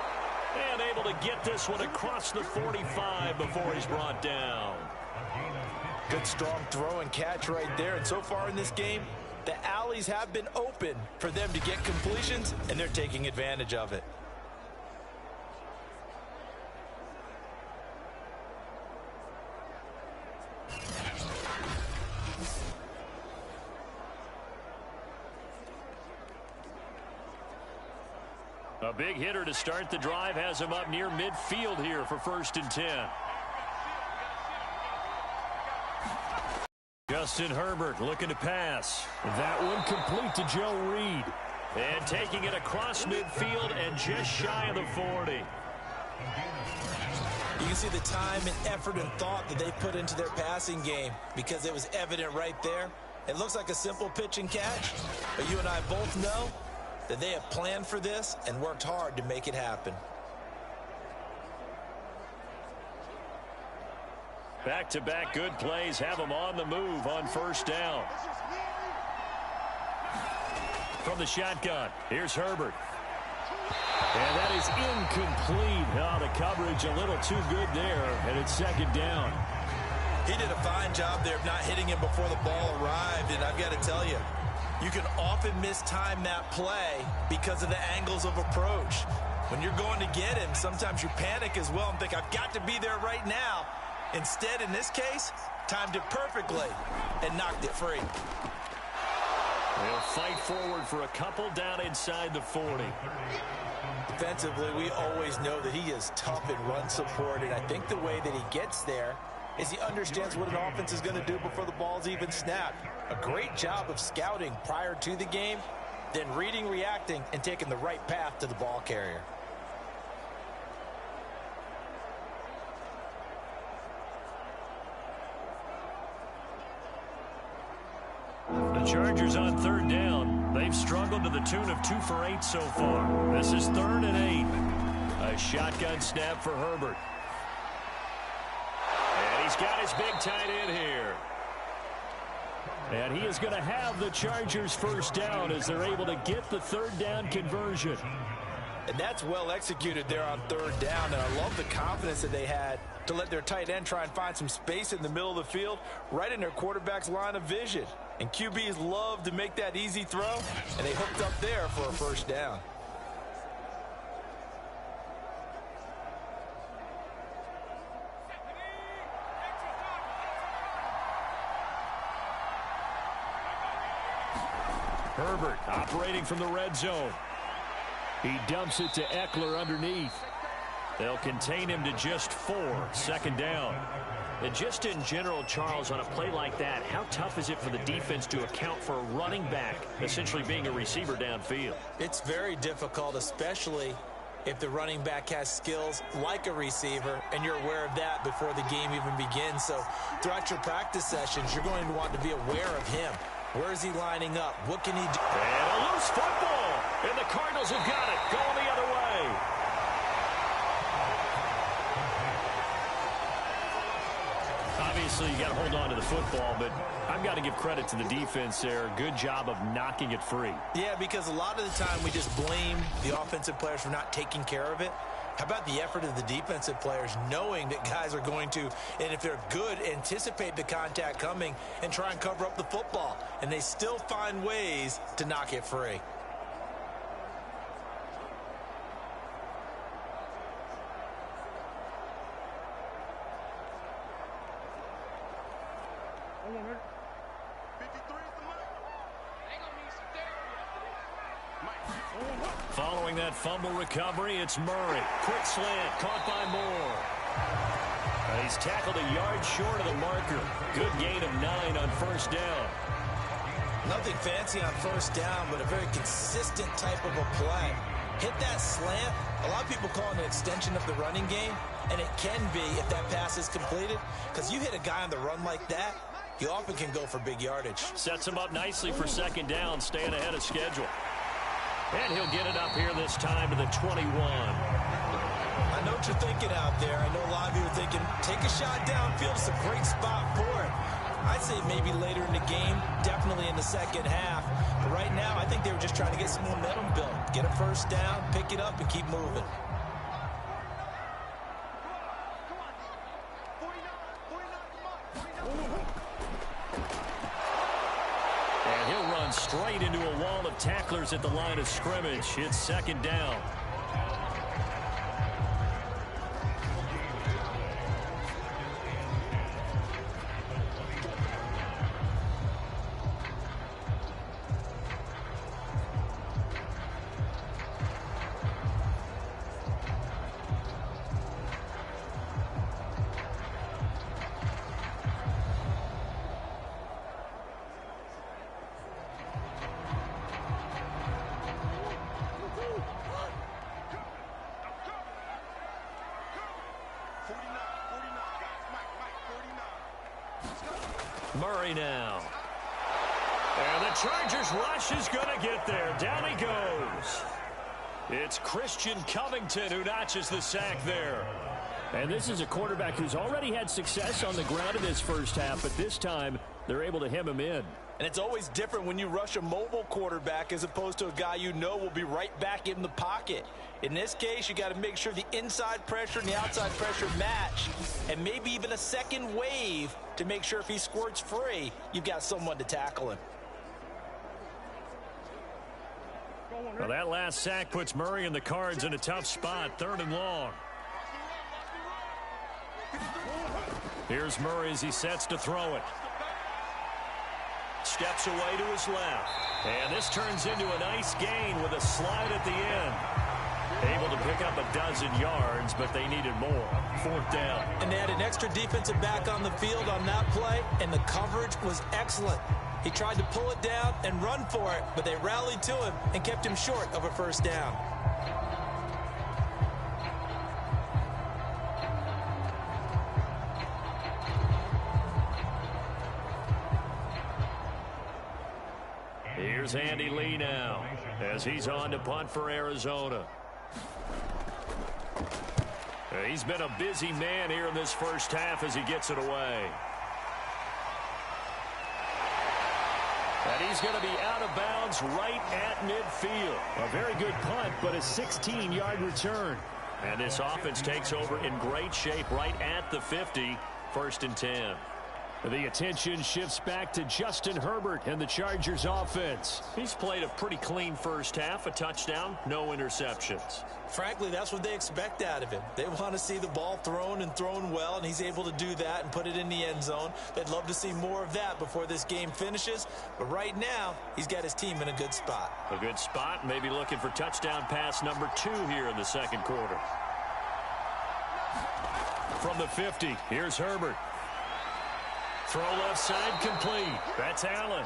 And able to get this one across the 45 before he's brought down. Good strong throw and catch right there. And so far in this game, the alleys have been open for them to get completions, and they're taking advantage of it. A big hitter to start the drive has him up near midfield here for 1st and 10. Justin Herbert looking to pass. That one complete to Joe Reed. And taking it across midfield and just shy of the 40. You can see the time and effort and thought that they put into their passing game because it was evident right there. It looks like a simple pitch and catch, but you and I both know that they have planned for this and worked hard to make it happen. Back-to-back good plays have them on the move on 1st down. From the shotgun, here's Herbert. And that is incomplete. Oh, the coverage a little too good there, and it's 2nd down. He did a fine job there of not hitting him before the ball arrived, and I've got to tell you, you can often mistime that play because of the angles of approach. When you're going to get him, sometimes you panic as well and think, I've got to be there right now. Instead, in this case, timed it perfectly and knocked it free. They'll fight forward for a couple down inside the 40. Defensively, we always know that he is tough in run support, and I think the way that he gets there is he understands what an offense is going to do before the ball's even snapped. A great job of scouting prior to the game, then reading, reacting, and taking the right path to the ball carrier. The Chargers on 3rd down. They they've struggled to the tune of 2 for 8 so far. This is 3rd and 8. A shotgun snap for Herbert. And he's got his big tight end here. And he is going to have the Chargers first down as they're able to get the 3rd down conversion. And that's well executed there on 3rd down. And I love the confidence that they had to let their tight end try and find some space in the middle of the field, right in their quarterback's line of vision. And QBs love to make that easy throw, and they hooked up there for a first down. Herbert operating from the red zone. He dumps it to Eckler underneath. They'll contain him to just 4, 2nd down. And just in general, Charles, on a play like that, how tough is it for the defense to account for a running back essentially being a receiver downfield? It's very difficult, especially if the running back has skills like a receiver, and you're aware of that before the game even begins. So throughout your practice sessions, you're going to want to be aware of him. Where is he lining up? What can he do? And a loose football. And the Cardinals have got it. Going the other way. Obviously, you got to hold on to the football, but I've got to give credit to the defense there. Good job of knocking it free. Yeah, because a lot of the time we just blame the offensive players for not taking care of it. How about the effort of the defensive players knowing that guys are going to, and if they're good, anticipate the contact coming and try and cover up the football. And they still find ways to knock it free. Following that fumble recovery, it's Murray. Quick slant, caught by Moore. He's tackled a yard short of the marker. Good gain of 9 on 1st down. Nothing fancy on 1st down, but a very consistent type of a play. Hit that slant. A lot of people call it an extension of the running game, and it can be if that pass is completed, because you hit a guy on the run like that, you often can go for big yardage. Sets him up nicely for 2nd down, staying ahead of schedule. And he'll get it up here this time to the 21. I know what you're thinking out there. I know a lot of you are thinking, take a shot downfield. It's a great spot for it. I'd say maybe later in the game, definitely in the 2nd half. But right now, I think they were just trying to get some momentum built. Get a 1st down, pick it up, and keep moving. And he'll run straight into a wall of tacklers at the line of scrimmage. It's 2nd down. Murray now. And the Chargers rush is going to get there. Down he goes. It's Christian Covington who notches the sack there. And this is a quarterback who's already had success on the ground in this 1st half, but this time they're able to hem him in. And it's always different when you rush a mobile quarterback as opposed to a guy you know will be right back in the pocket. In this case, you got to make sure the inside pressure and the outside pressure match, and maybe even a second wave to make sure if he squirts free, you've got someone to tackle him. Well, that last sack puts Murray and the Cards in a tough spot, 3rd and long. Here's Murray as he sets to throw it. Steps away to his left. And this turns into a nice gain with a slide at the end. Able to pick up a 12 yards, but they needed more. 4th down. And they had an extra defensive back on the field on that play, and the coverage was excellent. He tried to pull it down and run for it, but they rallied to him and kept him short of a 1st down. Here's Andy Lee now as he's on to punt for Arizona. He's been a busy man here in this first half as he gets it away. And he's going to be out of bounds right at midfield. A very good punt, but a 16-yard return. And this offense takes over in great shape right at the 50, 1st and 10. The attention shifts back to Justin Herbert and the Chargers offense. He's played a pretty clean first half, a touchdown, no interceptions. Frankly, that's what they expect out of him. They want to see the ball thrown and thrown well, and he's able to do that and put it in the end zone. They'd love to see more of that before this game finishes. But right now, he's got his team in a good spot. A good spot, maybe looking for touchdown pass number 2 here in the second quarter. From the 50, here's Herbert. Throw left side complete. That's Allen.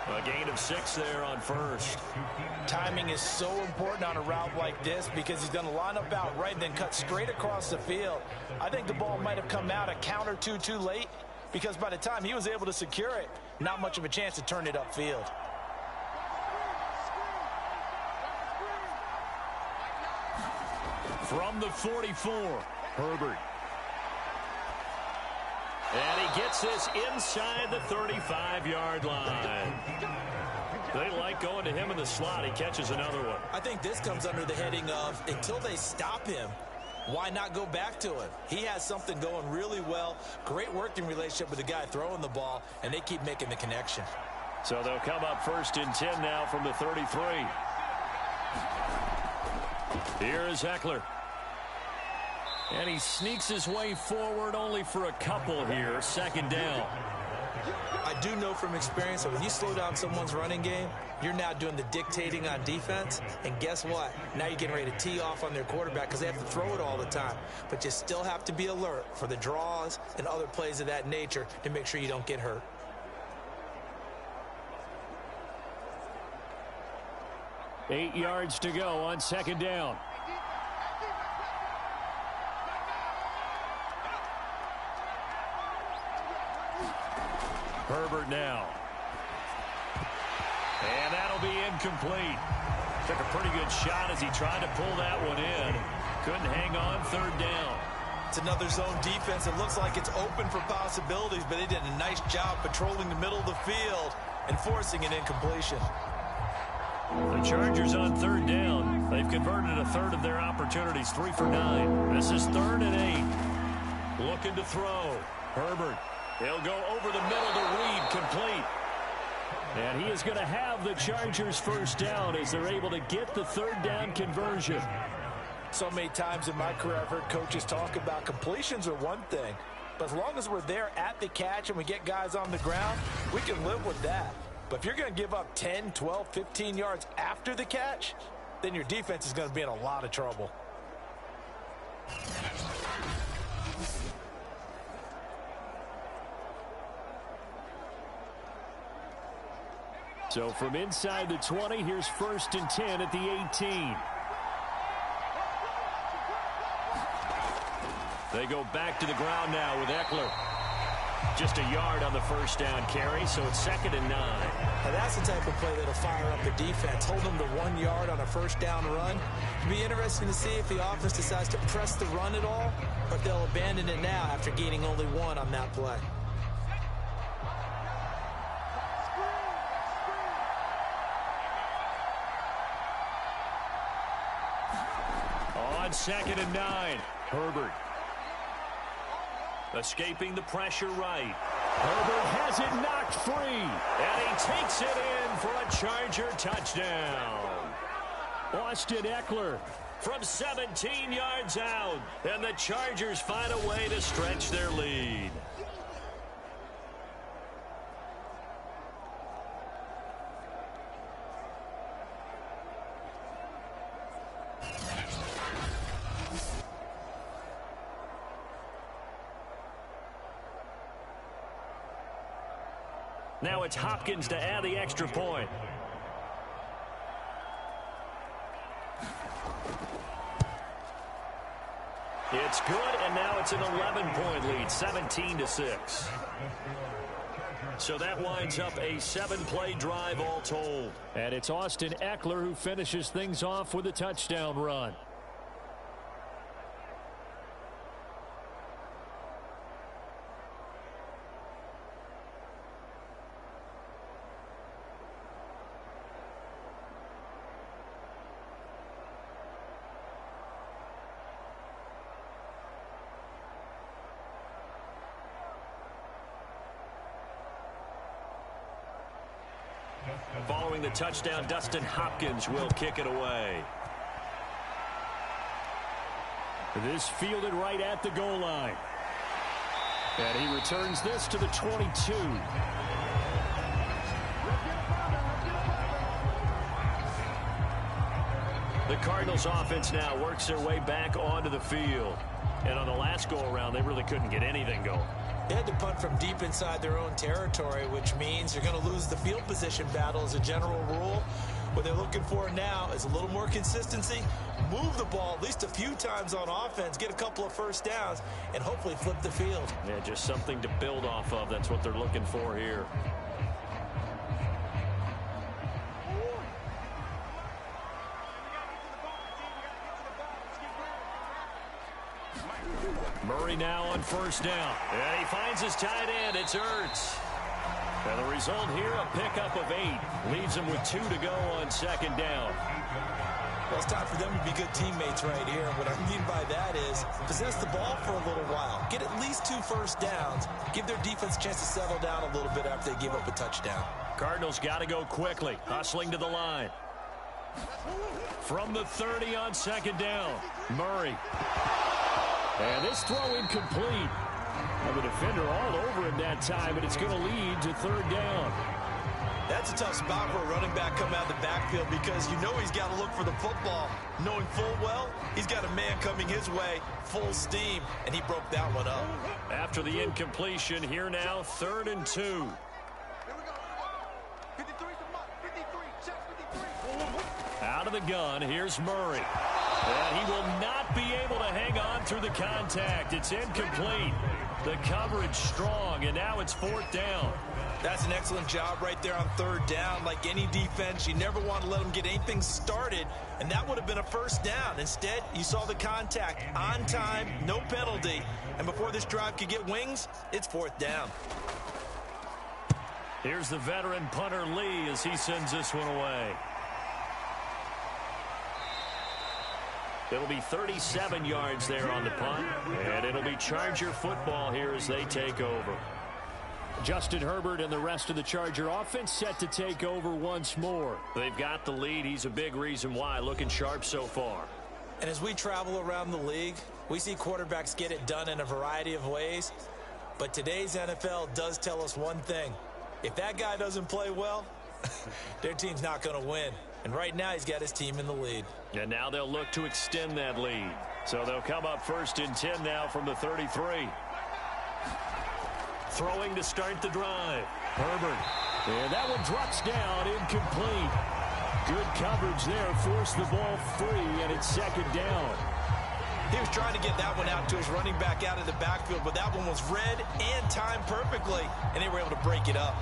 A gain of 6 there on first. Timing is so important on a route like this because he's going to line up out right and then cut straight across the field. I think the ball might have come out a count or two too late because by the time he was able to secure it, not much of a chance to turn it upfield. From the 44, Herbert. And he gets this inside the 35-yard line. They like going to him in the slot. He catches another one. I think this comes under the heading of until they stop him, why not go back to him? He has something going really well. Great working relationship with the guy throwing the ball, and they keep making the connection. So they'll come up 1st and 10 now from the 33. Here is Eckler. And he sneaks his way forward only for a couple here. 2nd down. I do know from experience that when you slow down someone's running game, you're now doing the dictating on defense. And guess what? Now you're getting ready to tee off on their quarterback because they have to throw it all the time. But you still have to be alert for the draws and other plays of that nature to make sure you don't get hurt. Eight yards to go on 2nd down. Herbert now. And that'll be incomplete. Took a pretty good shot as he tried to pull that one in. Couldn't hang on. 3rd down. It's another zone defense. It looks like it's open for possibilities, but they did a nice job patrolling the middle of the field and forcing an incompletion. The Chargers on 3rd down. They've converted a third of their opportunities. 3 for 9. This is 3rd and 8. Looking to throw. Herbert. He'll go over the middle to Reed, complete. And he is going to have the Chargers 1st down as they're able to get the 3rd down conversion. So many times in my career I've heard coaches talk about completions are one thing, but as long as we're there at the catch and we get guys on the ground, we can live with that. But if you're going to give up 10, 12, 15 yards after the catch, then your defense is going to be in a lot of trouble. So from inside the 20, here's 1st and 10 at the 18. They go back to the ground now with Eckler. Just a yard on the 1st down carry, so it's 2nd and 9. Now that's the type of play that'll fire up the defense. Hold them to 1 yard on a 1st down run. It'll be interesting to see if the offense decides to press the run at all, or if they'll abandon it now after gaining only 1 on that play. On 2nd and 9, Herbert. Escaping the pressure right. Herbert has it knocked free. And he takes it in for a Charger touchdown. Austin Eckler. From 17 yards out. And the Chargers find a way to stretch their lead. Now it's Hopkins to add the extra point. It's good, and now it's an 11-point lead, 17-6. So that winds up a 7-play drive all told. And it's Austin Eckler who finishes things off with a touchdown run. Following the touchdown, Dustin Hopkins will kick it away. This fielded right at the goal line. And he returns this to the 22. The Cardinals offense now works their way back onto the field. And on the last go-around, they really couldn't get anything going. They had to punt from deep inside their own territory, which means you're going to lose the field position battle as a general rule. What they're looking for now is a little more consistency, move the ball at least a few times on offense, get a couple of first downs, and hopefully flip the field. Yeah, just something to build off of. That's what they're looking for here. Murray now on first down. And he finds his tight end. It's Ertz. And the result here, a pickup of 8. Leaves him with 2 to go on second down. Well, it's time for them to be good teammates right here. And what I mean by that is possess the ball for a little while. Get at least 2 first downs. Give their defense a chance to settle down a little bit after they give up a touchdown. Cardinals got to go quickly. Hustling to the line. From the 30 on second down. Murray. And this throw incomplete. And the defender all over him that time, and it's going to lead to third down. That's a tough spot for a running back coming out of the backfield because you know he's got to look for the football. Knowing full well, he's got a man coming his way, full steam, and he broke that one up. After the incompletion, here now, 3rd and 2. Out of the gun, here's Murray. And he will not be able to hang on through the contact. It's incomplete. The coverage strong, and now it's 4th down. That's an excellent job right there on 3rd down. Like any defense, you never want to let them get anything started, and that would have been a first down. Instead, you saw the contact on time, no penalty, and before this drive could get wings, it's 4th down. Here's the veteran punter Lee as he sends this one away. It'll be 37 yards there on the punt, and it'll be Charger football here as they take over. Justin Herbert and the rest of the Charger offense set to take over once more. They've got the lead. He's a big reason why, looking sharp so far. And as we travel around the league, we see quarterbacks get it done in a variety of ways. But today's NFL does tell us one thing. If that guy doesn't play well, their team's not going to win. And right now, he's got his team in the lead. And now they'll look to extend that lead. So they'll come up 1st and 10 now from the 33. Throwing to start the drive. Herbert. And that one drops down, incomplete. Good coverage there, forced the ball free, and it's 2nd down. He was trying to get that one out to his running back out of the backfield, but that one was read and timed perfectly, and they were able to break it up.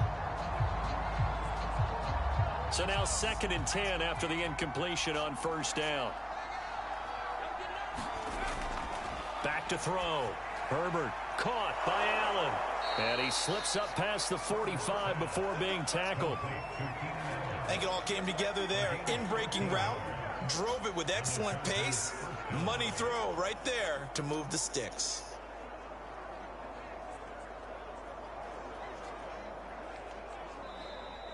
So now 2nd and 10 after the incompletion on 1st down. Back to throw. Herbert caught by Allen. And he slips up past the 45 before being tackled. I think it all came together there. In-breaking route. Drove it with excellent pace. Money throw right there to move the sticks.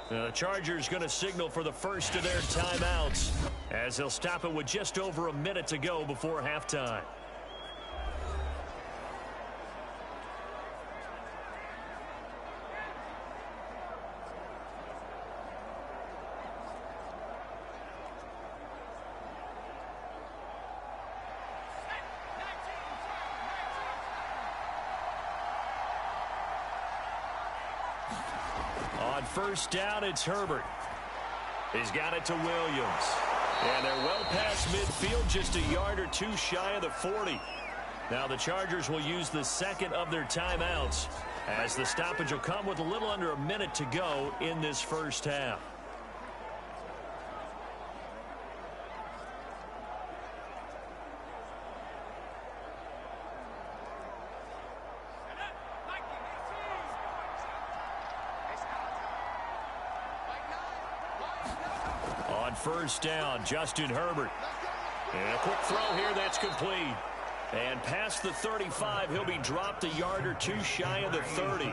The Chargers going to signal for the first of their timeouts as they'll stop it with just over a minute to go before halftime. On 1st down, it's Herbert. He's got it to Williams. And they're well past midfield, just a yard or 2 shy of the 40. Now the Chargers will use the 2nd of their timeouts. as the stoppage will come with a little under a minute to go in this first half. On first down, Justin Herbert. And a quick throw here that's complete. And past the 35, he'll be dropped a yard or two shy of the 30.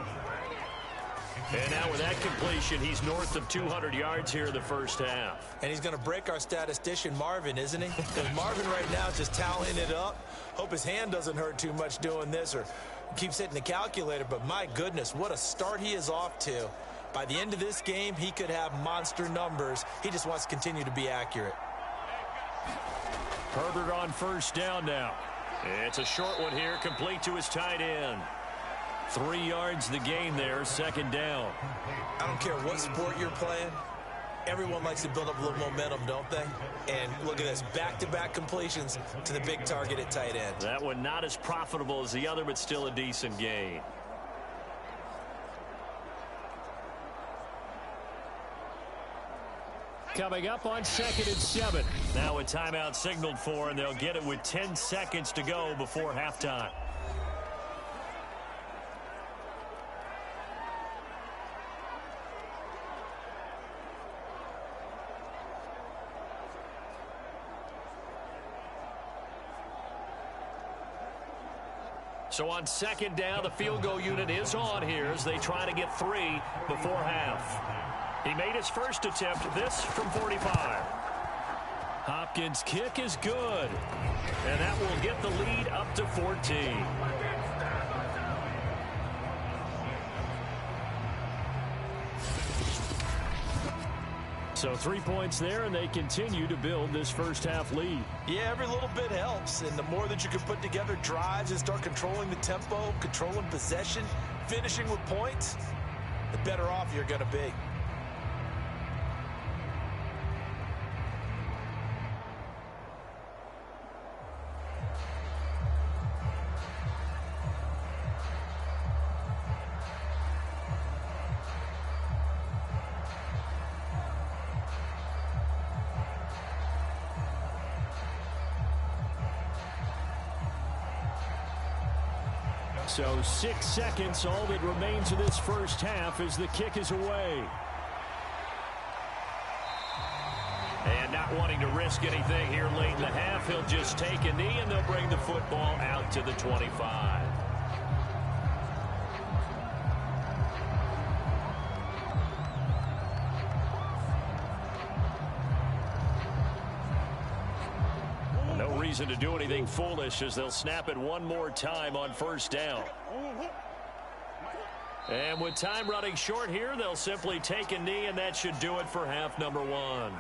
And now with that completion, he's north of 200 yards here in the first half. And he's going to break our statistician Marvin, isn't he? Because Marvin right now is just tallying it up. Hope his hand doesn't hurt too much doing this or keeps hitting the calculator. But my goodness, what a start he is off to. By the end of this game, he could have monster numbers. He just wants to continue to be accurate. Herbert on first down now. It's a short one here, complete to his tight end. 3 yards the gain there, second down. I don't care what sport you're playing. Everyone likes to build up a little momentum, don't they? And look at this, back-to-back completions to the big target at tight end. That one not as profitable as the other, but still a decent gain. Coming up on 2nd and 7. Now a timeout signaled for, and they'll get it with 10 seconds to go before halftime. So on second down, the field goal unit is on here as they try to get 3 before half. He made his first attempt, this from 45. Hopkins' kick is good. And that will get the lead up to 14. So 3 points there, and they continue to build this first half lead. Yeah, every little bit helps. And the more that you can put together drives and start controlling the tempo, controlling possession, finishing with points, the better off you're going to be. So 6 seconds, all that remains of this first half as the kick is away. And not wanting to risk anything here late in the half, he'll just take a knee and they'll bring the football out to the 25. To do anything foolish as they'll snap it one more time on first down. And with time running short here, they'll simply take a knee, and that should do it for half number 1.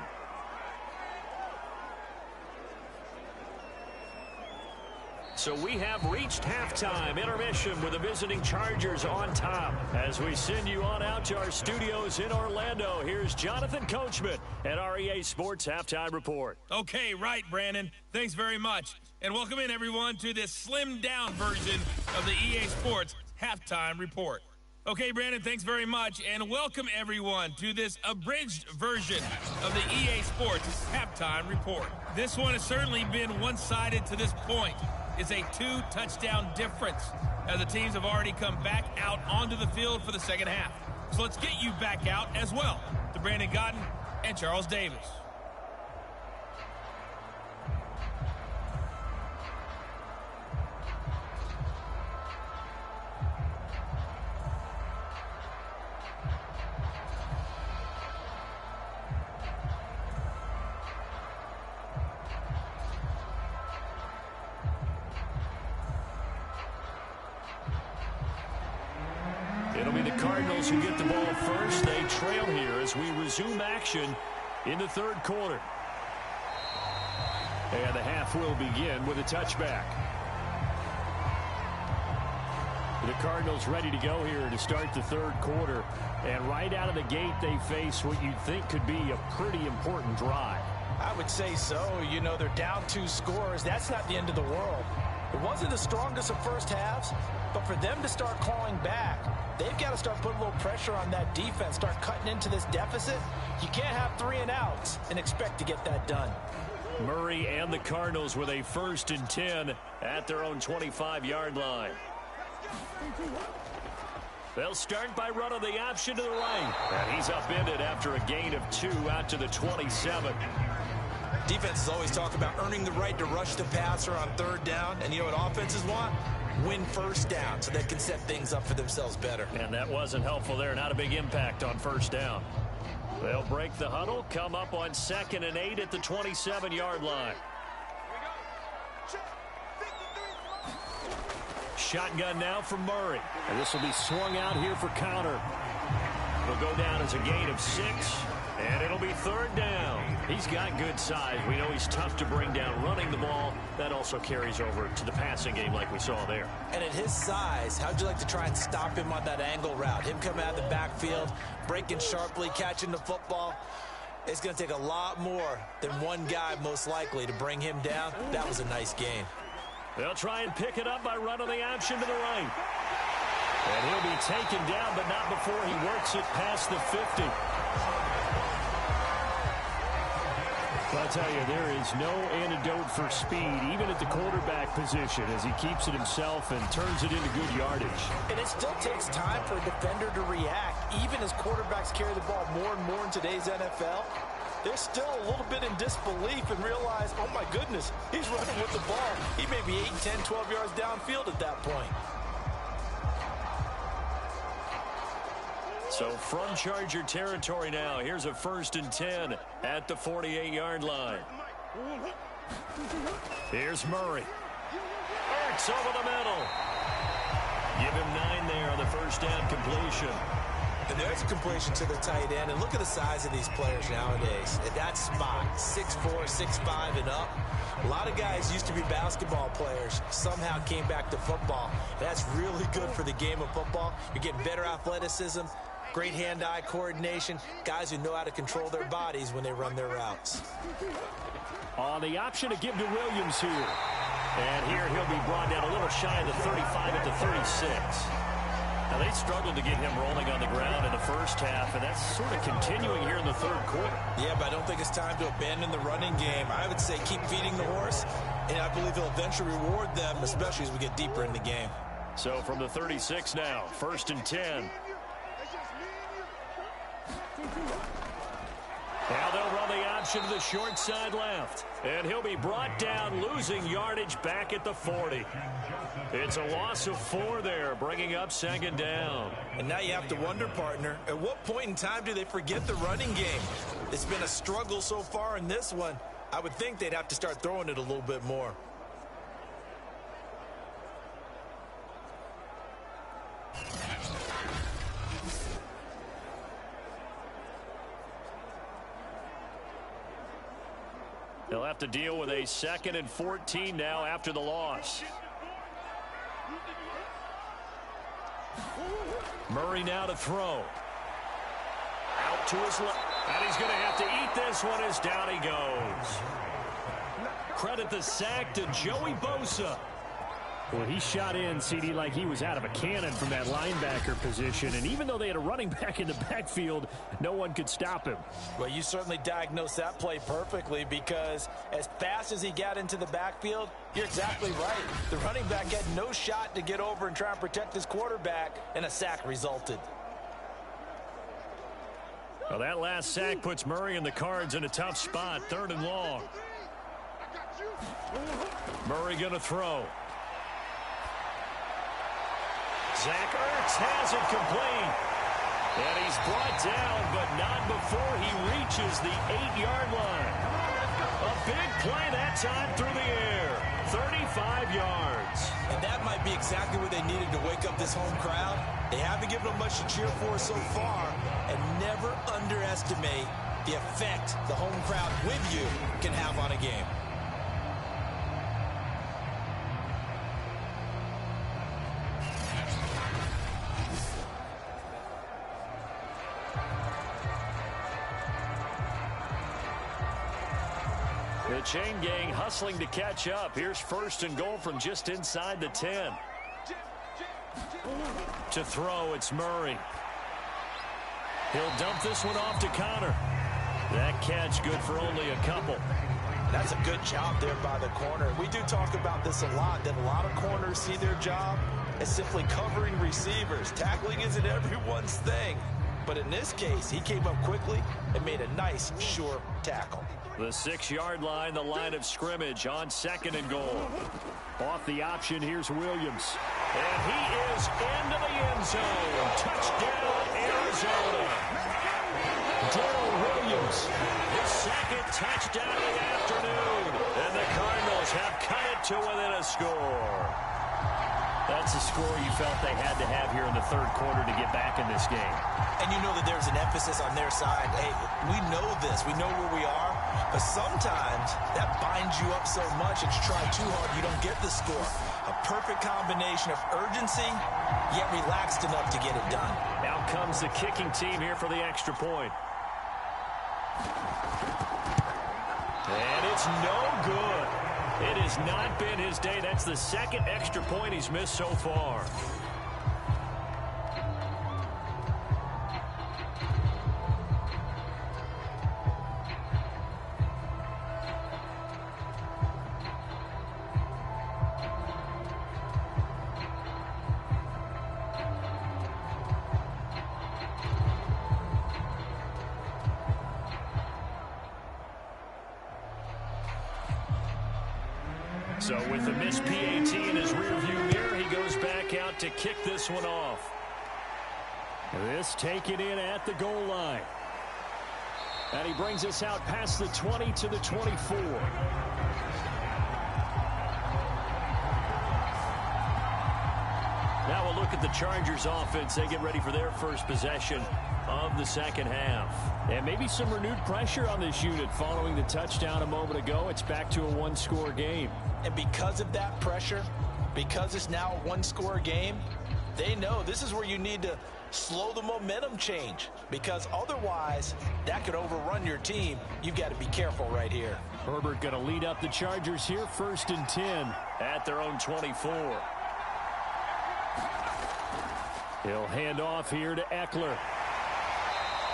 So we have reached halftime intermission with the visiting Chargers on top. As we send you on out to our studios in Orlando, here's Jonathan Coachman at our EA Sports Halftime Report. Okay, right, Brandon. Thanks very much. And welcome in, everyone, to this slimmed-down version of the EA Sports Halftime Report. Okay, Brandon, thanks very much. And welcome, everyone, to this abridged version of the EA Sports Halftime Report. This one has certainly been one-sided to this point. It's a 2-touchdown difference as the teams have already come back out onto the field for the second half. So let's get you back out as well to Brandon Gotten and Charles Davis. It'll be the Cardinals who get the ball first. They trail here as we resume action in the third quarter. And the half will begin with a touchback. The Cardinals ready to go here to start the third quarter. And right out of the gate, they face what you'd think could be a pretty important drive. I would say so. You know, they're down 2 scores. That's not the end of the world. It wasn't the strongest of first halves, but for them to start clawing back, they've got to start putting a little pressure on that defense, start cutting into this deficit. You can't have 3 and outs and expect to get that done. Murray and the Cardinals with a 1st and 10 at their own 25-yard line. They'll start by running the option to the right. And he's upended after a gain of 2 out to the 27. Defenses always talk about earning the right to rush the passer on 3rd down. And you know what offenses want? Win 1st down so they can set things up for themselves better. And that wasn't helpful there. Not a big impact on 1st down. They'll break the huddle, come up on 2nd and 8 at the 27-yard line. Shotgun now from Murray. And this will be swung out here for counter. It'll go down as a gain of 6, and it'll be 3rd down. He's got good size. We know he's tough to bring down running the ball. That also carries over to the passing game like we saw there. And at his size, how'd you like to try and stop him on that angle route? Him coming out of the backfield, breaking sharply, catching the football. It's going to take a lot more than one guy most likely to bring him down. That was a nice gain. They'll try and pick it up by running the option to the right. And he'll be taken down, but not before he works it past the 50. I'll tell you, there is no antidote for speed, even at the quarterback position, as he keeps it himself and turns it into good yardage. And it still takes time for a defender to react, even as quarterbacks carry the ball more and more in today's NFL. They're still a little bit in disbelief and realize, oh my goodness, he's running with the ball. He may be 8, 10, 12 yards downfield at that point. So from Charger territory now, here's a 1st and 10 at the 48-yard line. Here's Murray. Ertz over the middle. Give him 9 there on the 1st down completion. And there's a completion to the tight end. And look at the size of these players nowadays. At that spot, 6'4", 6'5", and up. A lot of guys used to be basketball players, somehow came back to football. That's really good for the game of football. You're getting better athleticism, great hand-eye coordination, guys who know how to control their bodies when they run their routes. On the option to give to Williams here. And here he'll be brought down a little shy of the 35 at the 36. Now, they struggled to get him rolling on the ground in the 1st half, and that's sort of continuing here in the 3rd quarter. Yeah, but I don't think it's time to abandon the running game. I would say keep feeding the horse, and I believe he'll eventually reward them, especially as we get deeper in the game. So from the 36 now, 1st and 10. Now they'll run the option to the short side left. And he'll be brought down, losing yardage back at the 40. It's a loss of 4 there, bringing up 2nd down. And now you have to wonder, partner, at what point in time do they forget the running game? It's been a struggle so far in this one. I would think they'd have to start throwing it a little bit more. They'll have to deal with a 2nd and 14 now after the loss. Murray now to throw. Out to his left. And he's going to have to eat this one as down he goes. Credit the sack to Joey Bosa. Well, he shot in, CD, like he was out of a cannon from that linebacker position. And even though they had a running back in the backfield, no one could stop him. Well, you certainly diagnosed that play perfectly, because as fast as he got into the backfield, you're exactly right. The running back had no shot to get over and try and protect his quarterback, and a sack resulted. Well, that last sack puts Murray and the Cards in a tough spot, 3rd and long. Murray going to throw. Zach Ertz has it complete. And he's brought down, but not before he reaches the 8-yard line. A big play that time through the air. 35 yards. And that might be exactly what they needed to wake up this home crowd. They haven't given them much to cheer for so far. And never underestimate the effect the home crowd with you can have on a game. The chain gang hustling to catch up. Here's 1st and goal from just inside the 10. To throw, it's Murray. He'll dump this one off to Connor. That catch good for only a couple. That's a good job there by the corner. We do talk about this a lot, that a lot of corners see their job as simply covering receivers. Tackling isn't everyone's thing. But in this case, he came up quickly and made a nice, sure tackle. The 6-yard line, the line of scrimmage on 2nd and goal. Off the option, here's Williams. And he is into the end zone. Touchdown, Arizona. Darrell Williams, his 2nd touchdown of the afternoon. And the Cardinals have cut it to within a score. That's a score you felt they had to have here in the 3rd quarter to get back in this game. And you know that there's an emphasis on their side. Hey, we know this. We know where we are. But sometimes that binds you up so much that you try too hard, you don't get the score. A perfect combination of urgency, yet relaxed enough to get it done. Out comes the kicking team here for the extra point. And it's no good. It has not been his day. That's the 2nd extra point he's missed so far. So with the missed PAT in his rearview mirror, he goes back out to kick this one off. This taken in at the goal line. And he brings us out past the 20 to the 24. Now we'll look at the Chargers offense. They get ready for their first possession of the 2nd half. And maybe some renewed pressure on this unit following the touchdown a moment ago. It's back to a 1-score game. And because of that pressure, because it's now a 1-score game, they know this is where you need to slow the momentum change, because otherwise that could overrun your team. You've got to be careful right here. Herbert going to lead up the Chargers here, 1st and 10 at their own 24. He'll hand off here to Eckler.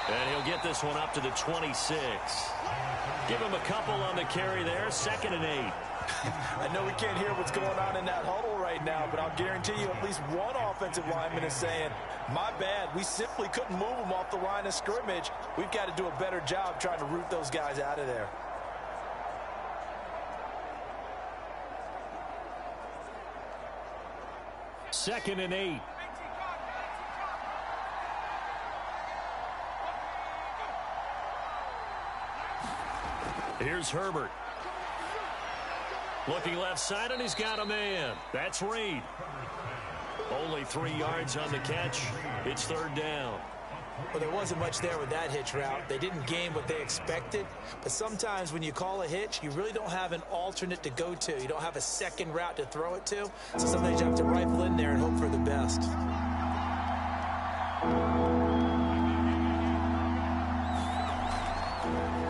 And he'll get this one up to the 26. Give him a couple on the carry there, 2nd and 8. I know we can't hear what's going on in that huddle right now, but I'll guarantee you at least one offensive lineman is saying, my bad, we simply couldn't move them off the line of scrimmage. We've got to do a better job trying to root those guys out of there. Second and 8. Here's Herbert. Looking left side, and he's got a man. That's Reed. Only 3 yards on the catch. It's 3rd down. Well, there wasn't much there with that hitch route. They didn't gain what they expected. But sometimes when you call a hitch, you really don't have an alternate to go to. You don't have a second route to throw it to. So sometimes you have to rifle in there and hope for the best.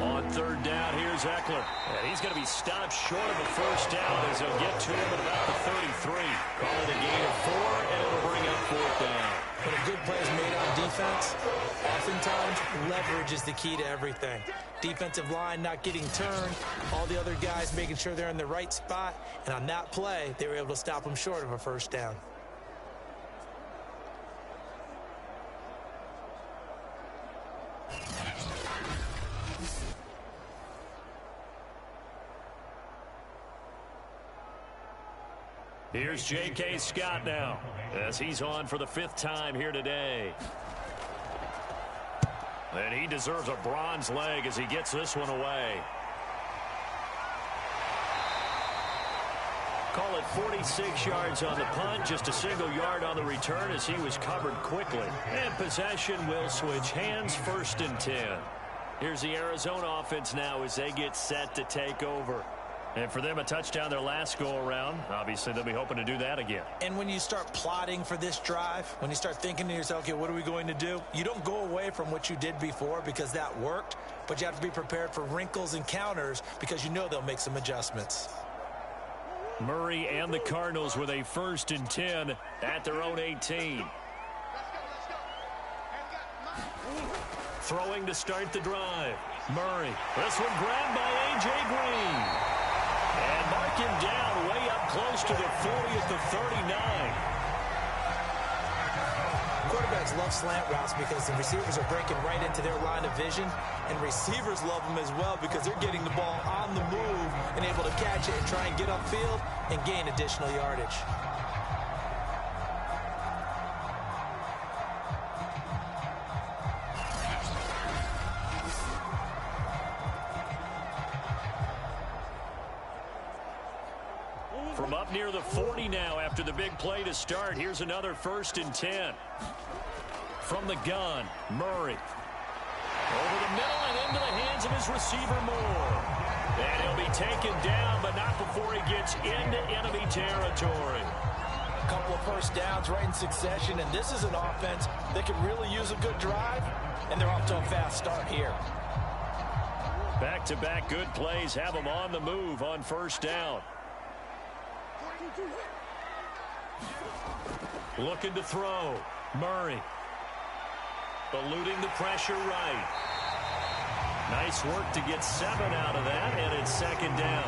On 3rd down, here's Eckler. And he's going to be stopped short of a 1st down as he'll get to him at about the 33. Call it a gain of 4, and it'll bring up 4th down. When a good play is made on defense, oftentimes leverage is the key to everything. Defensive line not getting turned, all the other guys making sure they're in the right spot, and on that play, they were able to stop them short of a 1st down. Here's J.K. Scott now, as he's on for the 5th time here today. And he deserves a bronze leg as he gets this one away. Call it 46 yards on the punt, just a single yard on the return as he was covered quickly. And possession will switch hands, 1st and 10. Here's the Arizona offense now as they get set to take over. And for them, a touchdown their last go-around. Obviously, they'll be hoping to do that again. And when you start plotting for this drive, when you start thinking to yourself, okay, what are we going to do? You don't go away from what you did before because that worked, but you have to be prepared for wrinkles and counters because you know they'll make some adjustments. Murray and the Cardinals with a 1st and 10 at their own 18. Throwing to start the drive. Murray. This one grabbed by A.J. Green. And mark him down way up close to the 40 at the 39. Quarterbacks love slant routes because the receivers are breaking right into their line of vision, and receivers love them as well because they're getting the ball on the move and able to catch it and try and get upfield and gain additional yardage. From up near the 40 now after the big play to start. Here's another 1st and 10. From the gun, Murray. Over the middle and into the hands of his receiver, Moore. And he'll be taken down, but not before he gets into enemy territory. A couple of first downs right in succession, and this is an offense that could really use a good drive, and they're off to a fast start here. Back-to-back good plays have them on the move on 1st down. Looking to throw. Murray. Eluding the pressure right. Nice work to get 7 out of that, and it's 2nd down.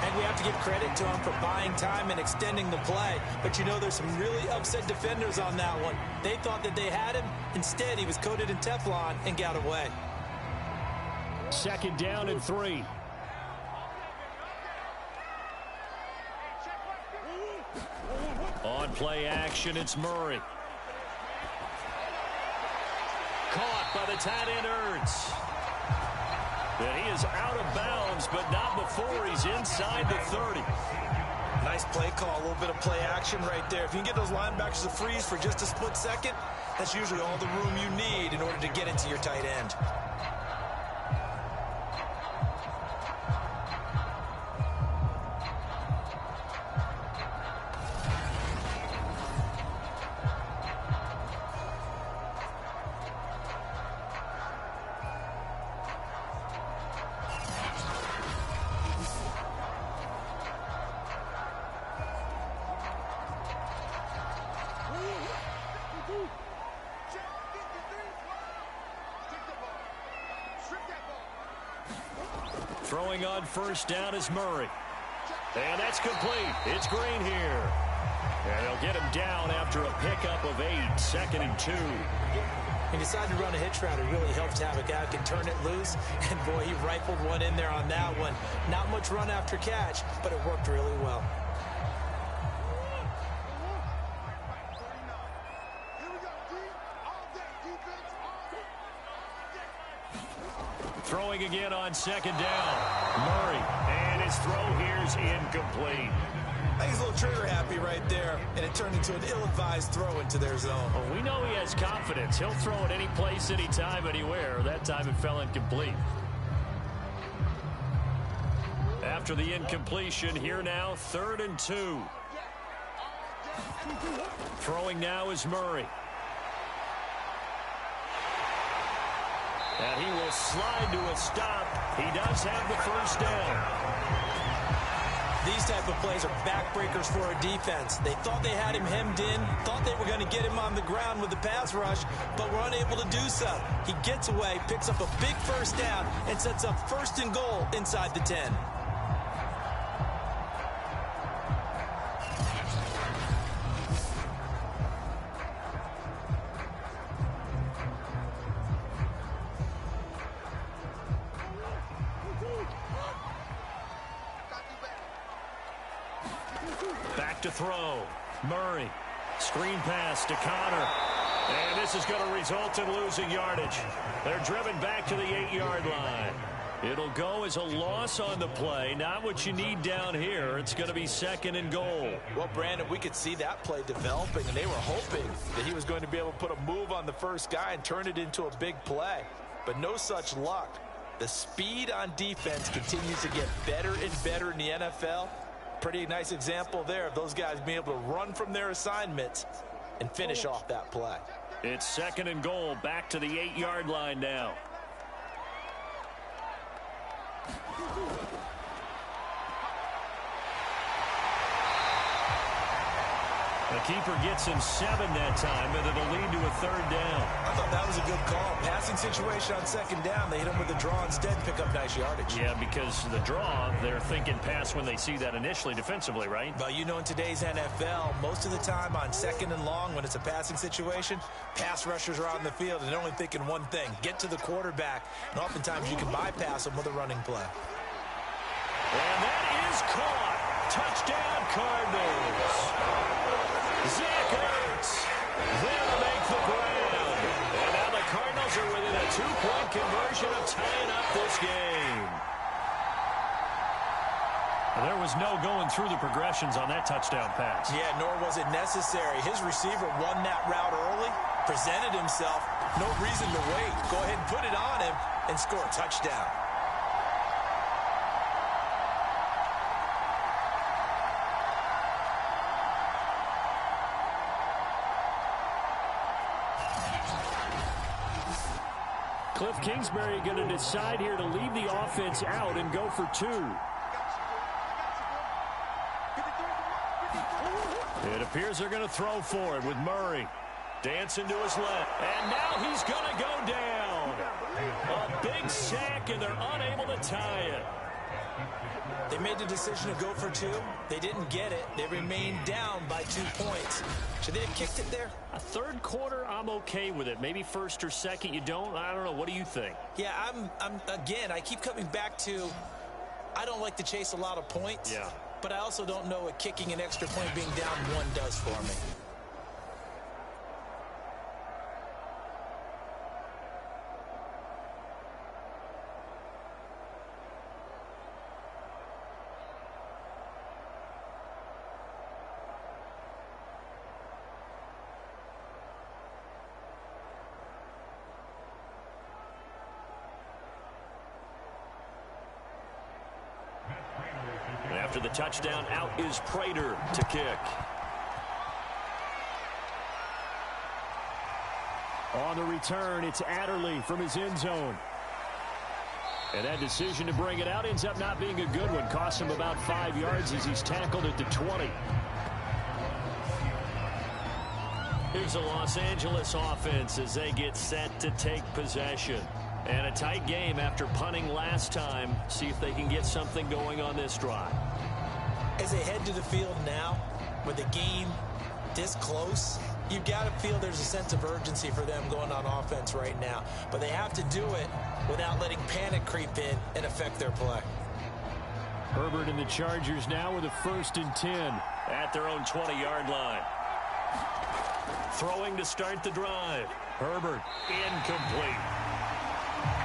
And we have to give credit to him for buying time and extending the play. But you know there's some really upset defenders on that one. They thought that they had him. Instead, he was coated in Teflon and got away. 2nd down and 3. On play action, it's Murray. Caught by the tight end, Ertz. And he is out of bounds, but not before he's inside the 30. Nice play call, a little bit of play action right there. If you can get those linebackers to freeze for just a split second, that's usually all the room you need in order to get into your tight end. Throwing on 1st down is Murray. And that's complete. It's Green here. And they'll get him down after a pickup of 8. 2nd and 2. He decided to run a hitch route. It really helped to have a guy who can turn it loose. And, boy, he rifled one in there on that one. Not much run after catch, but it worked really well. Throwing again on 2nd down. Murray. And his throw here's incomplete. I think he's a little trigger happy right there, and it turned into an ill-advised throw into their zone. Well, we know he has confidence. He'll throw it any place, anytime, anywhere. That time it fell incomplete. After the incompletion, here now, 3rd and 2. Throwing now is Murray. And he will slide to a stop. He does have the 1st down. These type of plays are backbreakers for a defense. They thought they had him hemmed in, thought they were going to get him on the ground with the pass rush, but were unable to do so. He gets away, picks up a big 1st down, and sets up 1st and goal inside the 10. Back to throw. Murray. Screen pass to Connor. And this is going to result in losing yardage. They're driven back to the 8-yard line. It'll go as a loss on the play. Not what you need down here. It's going to be 2nd and goal. Well, Brandon, we could see that play developing, and they were hoping that he was going to be able to put a move on the first guy and turn it into a big play. But no such luck. The speed on defense continues to get better and better in the NFL. Pretty nice example there of those guys being able to run from their assignments and finish off that play. It's 2nd and goal, back to the 8-yard line now. The keeper gets him 7 that time, but it'll lead to a 3rd down. I thought that was a good call. Passing situation on 2nd down. They hit him with a draw instead, pick up nice yardage. Yeah, because the draw, they're thinking pass when they see that initially defensively, right? Well, you know, in today's NFL, most of the time on 2nd and long, when it's a passing situation, pass rushers are out in the field and they're only thinking one thing, get to the quarterback. And oftentimes you can bypass them with a running play. And that is caught. Touchdown, Cardinals. Zach Ertz, they'll make the ground. And now the Cardinals are within a 2-point conversion of tying up this game. Well, there was no going through the progressions on that touchdown pass. Yeah, nor was it necessary. His receiver won that route early, presented himself, no reason to wait. Go ahead and put it on him and score a touchdown. Cliff Kingsbury going to decide here to leave the offense out and go for 2. It appears they're going to throw for it with Murray. Dancing to his left. And now he's going to go down. A big sack, and they're unable to tie it. They made the decision to go for 2. They didn't get it. They remained down by 2 points. Should they have kicked it there? A 3rd quarter, I'm okay with it. Maybe 1st or 2nd, you don't? I don't know. What do you think? Yeah, again, I keep coming back to, I don't like to chase a lot of points. Yeah. But I also don't know what kicking an extra point being down 1 does for me. After the touchdown, out is Prater to kick. On the return, it's Adderley from his end zone. And that decision to bring it out ends up not being a good one. Costs him about 5 yards as he's tackled at the 20. Here's the Los Angeles offense as they get set to take possession. And a tight game after punting last time. See if they can get something going on this drive. As they head to the field now, with the game this close, you've got to feel there's a sense of urgency for them going on offense right now. But they have to do it without letting panic creep in and affect their play. Herbert and the Chargers now with a 1st and 10 at their own 20-yard line. Throwing to start the drive. Herbert incomplete.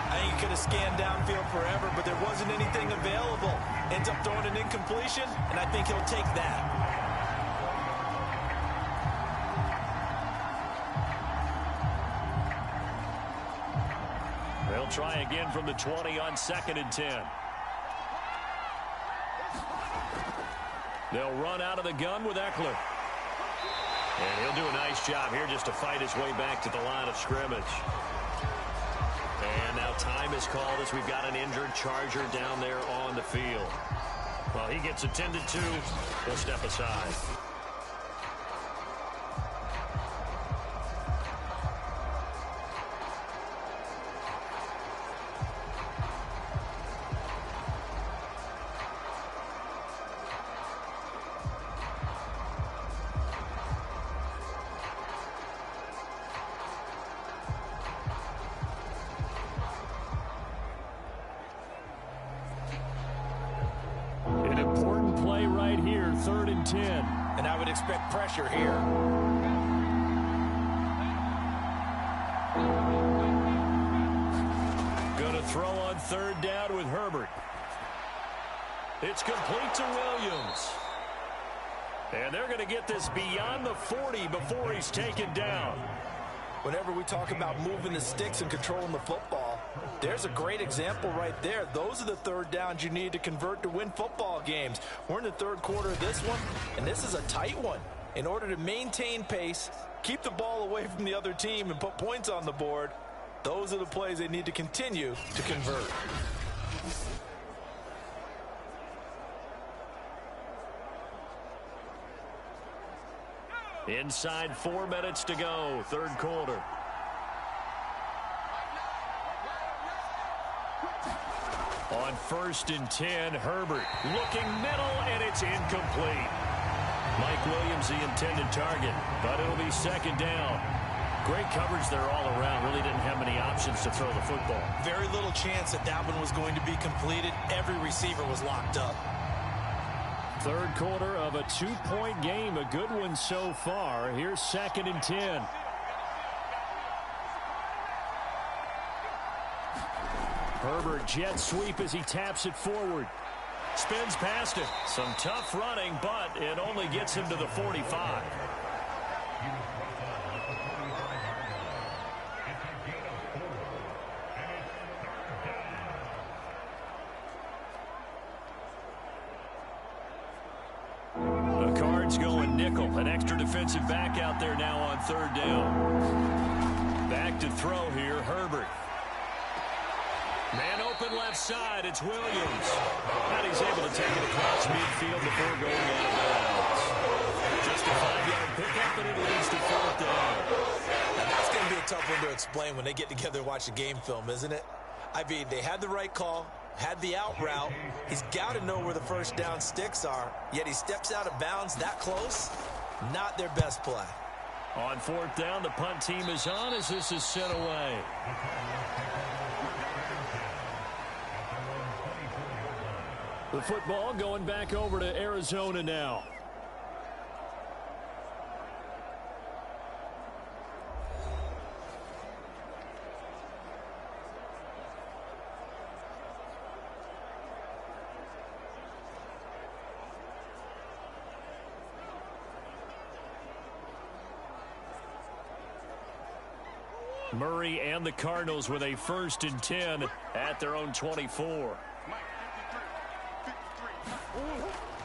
I think he could have scanned downfield forever, but there wasn't anything available. Ends up throwing an incompletion, and I think he'll take that. They'll try again from the 20 on 2nd and 10. They'll run out of the gun with Eckler. And he'll do a nice job here just to fight his way back to the line of scrimmage. And now time is called as we've got an injured Charger down there on the field. Well, he gets attended to. He'll step aside. Play right here, 3rd and 10. And I would expect pressure here. Going to throw on 3rd down with Herbert. It's complete to Williams. And they're going to get this beyond the 40 before he's taken down. Whenever we talk about moving the sticks and controlling the football, There's a great example right there. Those are the third downs you need to convert to win football games. We're in the third quarter of this one, and this is a tight one. In order to maintain pace, keep the ball away from the other team, and put points on the board, those are the plays they need to continue to convert. Inside 4 minutes to go, third quarter. On 1st and 10, Herbert looking middle, and it's incomplete. Mike Williams, the intended target, but it'll be second down. Great coverage there all around. Really didn't have many options to throw the football. Very little chance that that one was going to be completed. Every receiver was locked up. Third quarter of a 2-point game. A good one so far. Here's 2nd and 10. Herbert jet sweep as he taps it forward. Spins past it. Some tough running, but it only gets him to the 45. The Cards going nickel. An extra defensive back out there now on third down. Back to throw here, Herbert. Man open left side, it's Williams. And he's able to take it across midfield before going out of bounds. Just a 5-yard pickup, and it leads to fourth down. Now that's going to be a tough one to explain when they get together and watch a game film, isn't it? I mean, they had the right call, had the out route. He's got to know where the first down sticks are, yet he steps out of bounds that close. Not their best play. On fourth down, the punt team is on as this is sent away. The football going back over to Arizona now. Murray and the Cardinals with a 1st and 10 at their own 24.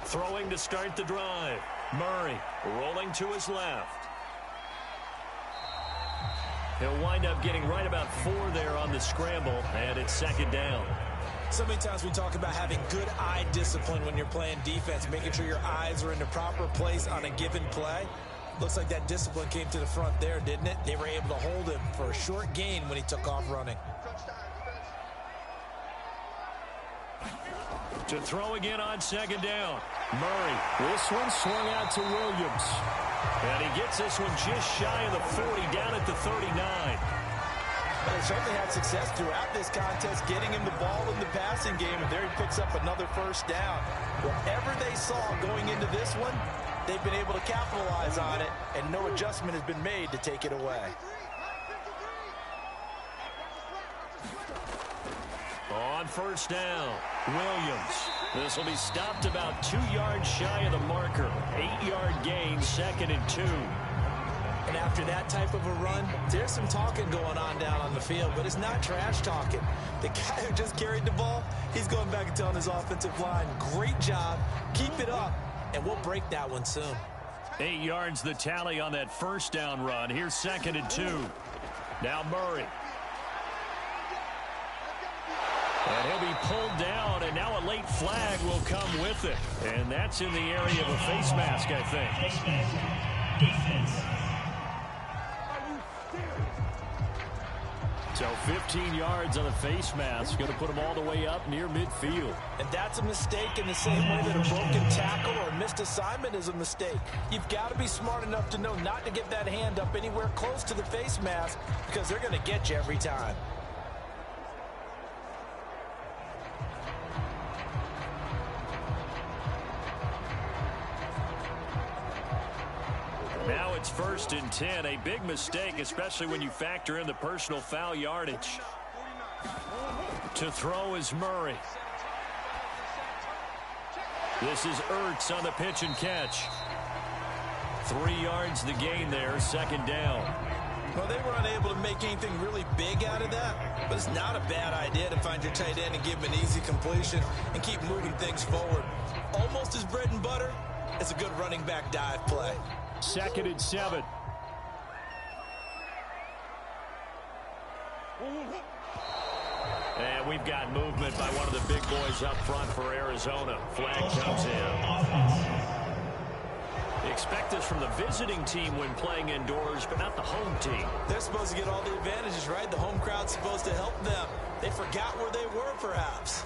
Throwing to start the drive. Murray rolling to his left. He'll wind up getting right about 4 there on the scramble, and it's second down. So many times we talk about having good eye discipline when you're playing defense, making sure your eyes are in the proper place on a given play. Looks like that discipline came to the front there, didn't it? They were able to hold him for a short gain when he took off running. To throw again on second down. Murray. This one swung out to Williams. And he gets this one just shy of the 40, down at the 39. But they certainly had success throughout this contest, getting him the ball in the passing game, and there he picks up another first down. Whatever they saw going into this one, they've been able to capitalize on it, and no adjustment has been made to take it away. On first down, Williams. This will be stopped about 2 yards shy of the marker. 8-yard gain, 2nd and 2. And after that type of a run, there's some talking going on down on the field, but it's not trash talking. The guy who just carried the ball, he's going back and telling his offensive line, great job, keep it up, and we'll break that one soon. 8 yards the tally on that first down run. Here's 2nd and 2. Now Murray. And he'll be pulled down, and now a late flag will come with it. And that's in the area of a face mask, I think. So 15 yards on a face mask, going to put them all the way up near midfield. And that's a mistake in the same way that a broken tackle or a missed assignment is a mistake. You've got to be smart enough to know not to get that hand up anywhere close to the face mask, because they're going to get you every time. Now it's 1st and 10. A big mistake, especially when you factor in the personal foul yardage. To throw is Murray. This is Ertz on the pitch and catch. 3 yards the gain there, 2nd down. Well, they were unable to make anything really big out of that, but it's not a bad idea to find your tight end and give him an easy completion and keep moving things forward. Almost his bread and butter. It's a good running back dive play. 2nd and 7. And we've got movement by one of the big boys up front for Arizona. Flag comes in. Expect this from the visiting team when playing indoors, but not the home team. They're supposed to get all the advantages, right? The home crowd's supposed to help them. They forgot where they were, perhaps.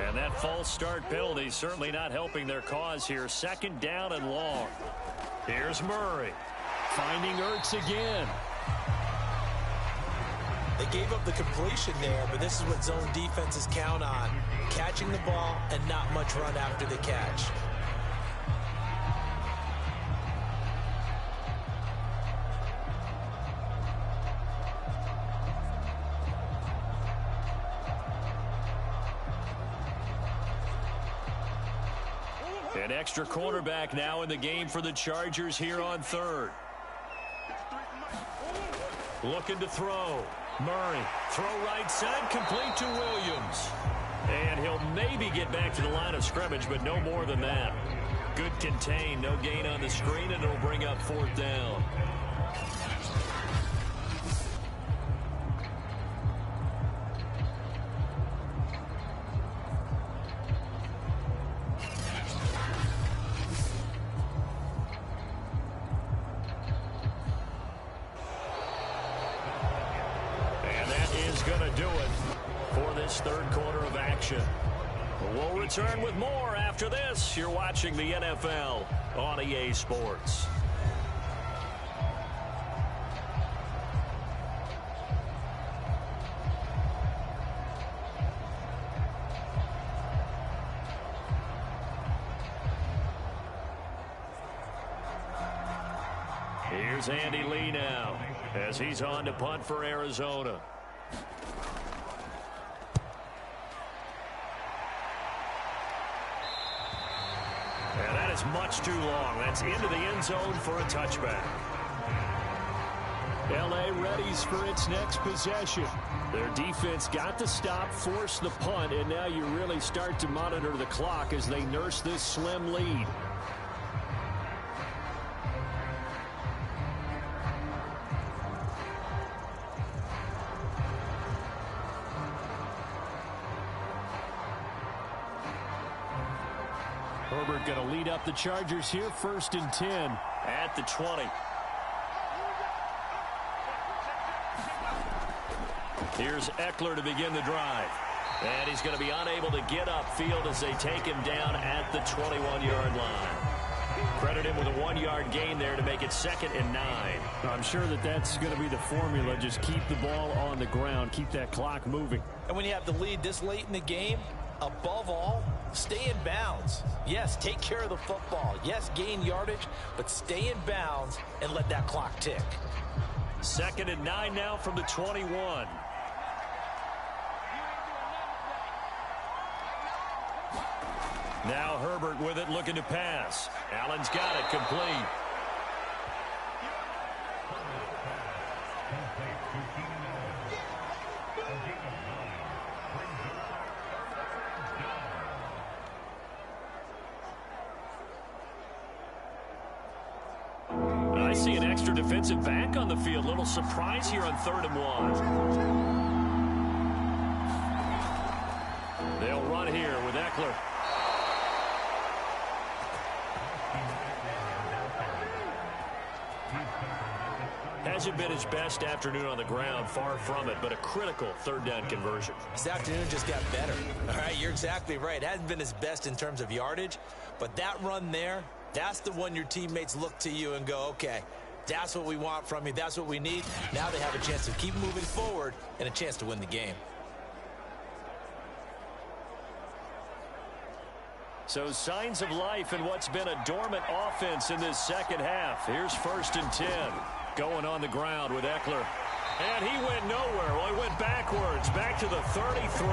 And that false start penalty certainly not helping their cause here. 2nd down and long. Here's Murray. Finding Ertz again. They gave up the completion there, but this is what zone defenses count on. Catching the ball and not much run after the catch. An extra cornerback now in the game for the Chargers here on 3rd. Looking to throw. Murray, throw right side, complete to Williams. And he'll maybe get back to the line of scrimmage, but no more than that. Good contain, no gain on the screen, and it'll bring up 4th down. We'll return with more after this. You're watching the NFL on EA Sports. Here's Andy Lee now as he's on to punt for Arizona. And that is much too long. That's into the end zone for a touchback. L.A. readies for its next possession. Their defense got the stop, forced the punt, and now you really start to monitor the clock as they nurse this slim lead. Herbert going to lead up the Chargers here, 1st and 10 at the 20. Here's Eckler to begin the drive. And he's going to be unable to get upfield as they take him down at the 21-yard line. Credit him with a 1-yard gain there to make it 2nd and 9. I'm sure that's going to be the formula. Just keep the ball on the ground. Keep that clock moving. And when you have the lead this late in the game, above all, stay in bounds. Yes, take care of the football. Yes, gain yardage, but stay in bounds and let that clock tick. 2nd and 9 now from the 21. Now Herbert with it, looking to pass. Allen's got it, complete. I see an extra defensive back on the field. Little surprise here on 3rd and 1. They'll run here with Eckler. Hasn't been his best afternoon on the ground, far from it, but a critical 3rd down conversion. This afternoon just got better. All right, you're exactly right. Hasn't been his best in terms of yardage, but that run there, that's the one your teammates look to you and go, okay, that's what we want from you. That's what we need. Now they have a chance to keep moving forward and a chance to win the game. So signs of life in what's been a dormant offense in this second half. Here's 1st and 10. Going on the ground with Eckler. And he went nowhere. Well, he went backwards, back to the 33.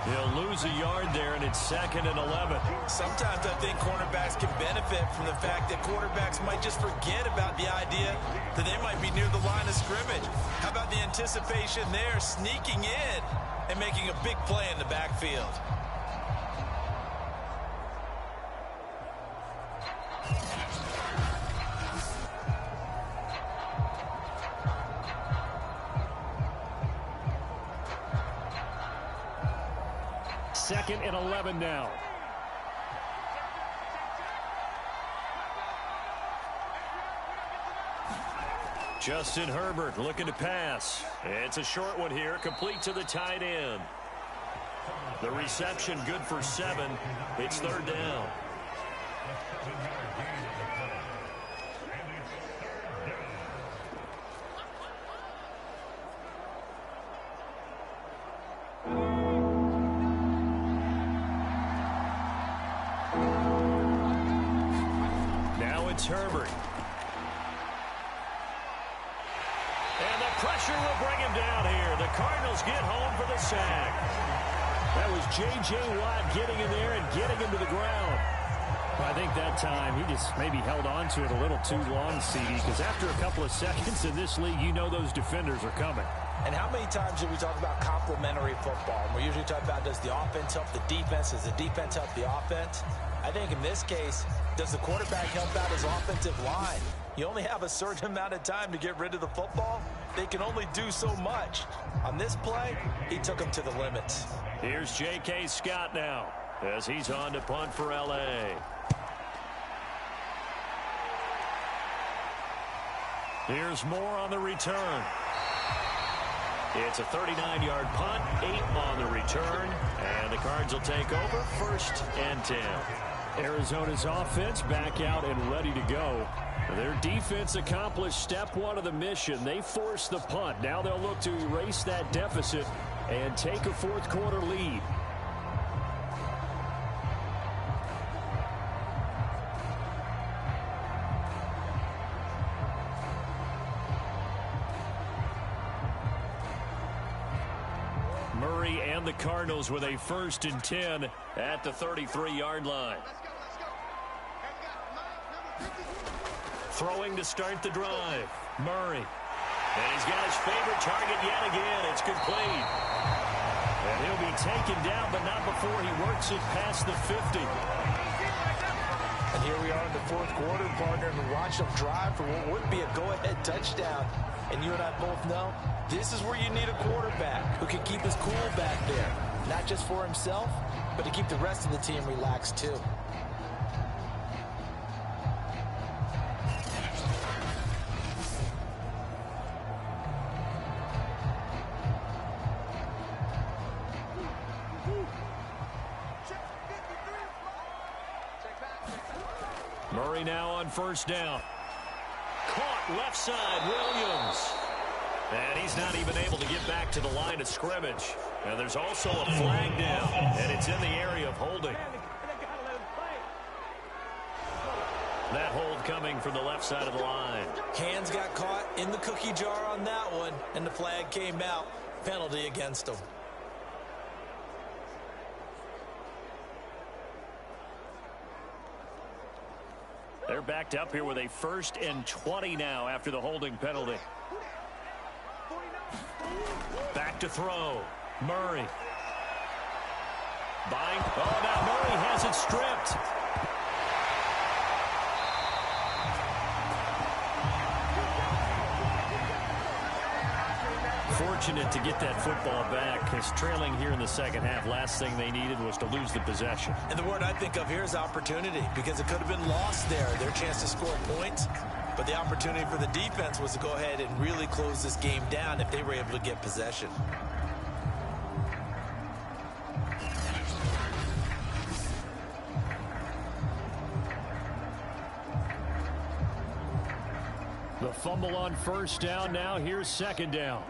He'll lose a yard there, and it's 2nd and 11. Sometimes I think cornerbacks can benefit from the fact that quarterbacks might just forget about the idea that they might be near the line of scrimmage. How about the anticipation there, sneaking in and making a big play in the backfield? Second and 11 now. Justin Herbert looking to pass. It's a short one here, complete to the tight end. The reception good for 7. It's 3rd down. Herbert. And the pressure will bring him down here. The Cardinals get home for the sack. That was J.J. Watt getting in there and getting him to the ground. Well, I think that time he just maybe held on to it a little too long, CD, because after a couple of seconds in this league, you know those defenders are coming. And how many times do we talk about complementary football? And we usually talk about, does the offense help the defense? Does the defense help the offense? I think in this case, does the quarterback help out his offensive line? You only have a certain amount of time to get rid of the football. They can only do so much. On this play, he took him to the limits. Here's J.K. Scott now as he's on to punt for L.A. Here's Moore on the return. It's a 39-yard punt, 8 on the return, and the Cards will take over 1st and 10. Arizona's offense back out and ready to go. Their defense accomplished step 1 of the mission. They forced the punt. Now they'll look to erase that deficit and take a 4th quarter lead. Murray and the Cardinals with a 1st and 10 at the 33-yard line. Throwing to start the drive. Murray. And he's got his favorite target yet again. It's complete. And he'll be taken down, but not before he works it past the 50. And here we are in the 4th quarter, partner, and watch them drive for what would be a go-ahead touchdown. And you and I both know this is where you need a quarterback who can keep his cool back there. Not just for himself, but to keep the rest of the team relaxed too. Murray now on 1st down. Caught left side, Williams. And he's not even able to get back to the line of scrimmage. And there's also a flag down, and it's in the area of holding. That hold coming from the left side of the line. Hands got caught in the cookie jar on that one, and the flag came out. Penalty against him. They're backed up here with a 1st and 20 now after the holding penalty. Back to throw. Murray. Bind. Oh, now Murray has it stripped. Fortunate to get that football back, because trailing here in the 2nd half, last thing they needed was to lose the possession. And the word I think of here is opportunity, because it could have been lost there, their chance to score points. But the opportunity for the defense was to go ahead and really close this game down if they were able to get possession. The fumble on 1st down. Now here's 2nd down.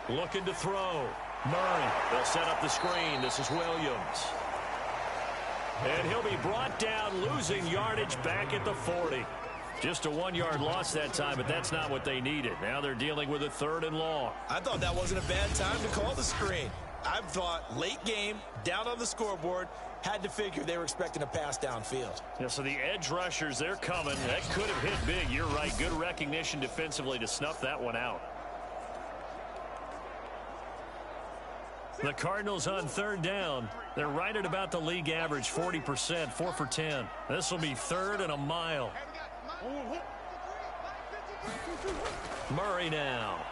Looking to throw. Murray. They'll set up the screen. This is Williams. And he'll be brought down, losing yardage back at the 40. Just a 1-yard loss that time, but that's not what they needed. Now they're dealing with a 3rd and long. I thought that wasn't a bad time to call the screen. I thought late game, down on the scoreboard, had to figure they were expecting a pass downfield. Yeah, so the edge rushers, they're coming. That could have hit big. You're right. Good recognition defensively to snuff that one out. The Cardinals on 3rd down. They're right at about the league average, 40%, 4 for 10. This will be 3rd and a mile. Murray now.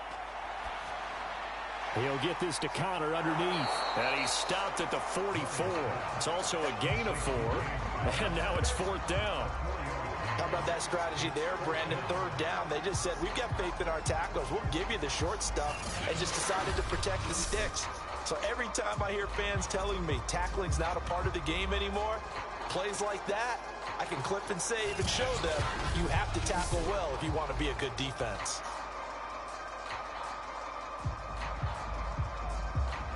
He'll get this to Connor underneath. And he's stopped at the 44. It's also a gain of 4. And now it's 4th down. How about that strategy there, Brandon? 3rd down. They just said, we've got faith in our tacklers. We'll give you the short stuff. And just decided to protect the sticks. So every time I hear fans telling me tackling's not a part of the game anymore, plays like that, I can clip and save and show them you have to tackle well if you want to be a good defense.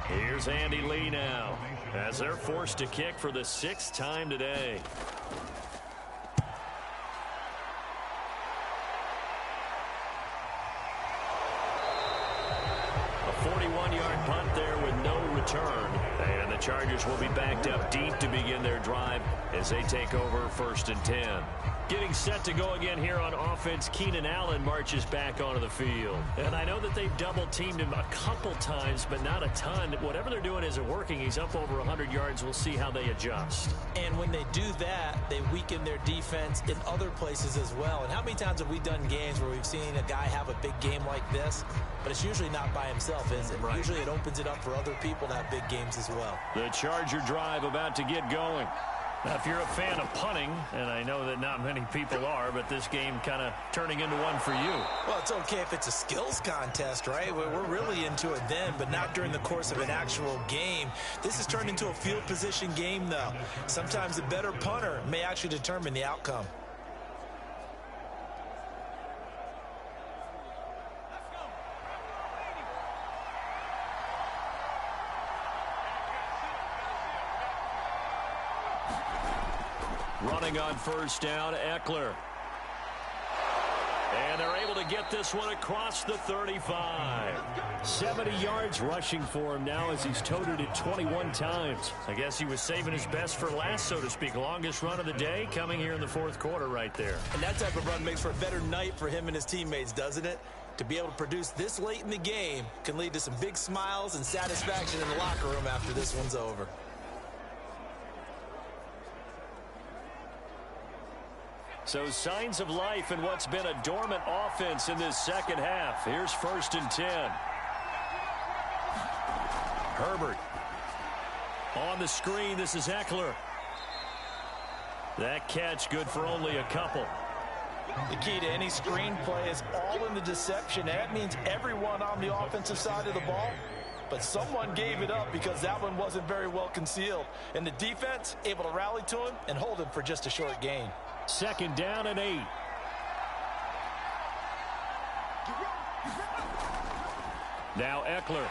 Here's Andy Lee now, as they're forced to kick for the 6th time today. A 41-yard punt there with no return. And the Chargers will be backed up deep to begin their drive as they take over 1st and 10. Getting set to go again here on offense, Keenan Allen marches back onto the field. And I know that they've double-teamed him a couple times, but not a ton. Whatever they're doing isn't working. He's up over 100 yards. We'll see how they adjust. And when they do that, they weaken their defense in other places as well. And how many times have we done games where we've seen a guy have a big game like this, but it's usually not by himself, is it? Right. Usually it opens it up for other people to have big games as well. The Charger drive about to get going. Now, if you're a fan of punting, and I know that not many people are, but this game kind of turning into one for you. Well, it's okay if it's a skills contest, right? We're really into it then, but not during the course of an actual game. This has turned into a field position game, though. Sometimes the better punter may actually determine the outcome. Running on 1st down, Eckler. And they're able to get this one across the 35. 70 yards rushing for him now as he's toted it 21 times. I guess he was saving his best for last, so to speak. Longest run of the day coming here in the 4th quarter right there. And that type of run makes for a better night for him and his teammates, doesn't it? To be able to produce this late in the game can lead to some big smiles and satisfaction in the locker room after this one's over. So signs of life in what's been a dormant offense in this 2nd half. Here's 1st and 10. Herbert. On the screen, this is Eckler. That catch good for only a couple. The key to any screenplay is all in the deception. That means everyone on the offensive side of the ball, but someone gave it up because that one wasn't very well concealed. And the defense able to rally to him and hold him for just a short gain. 2nd down and 8. Now Eckler.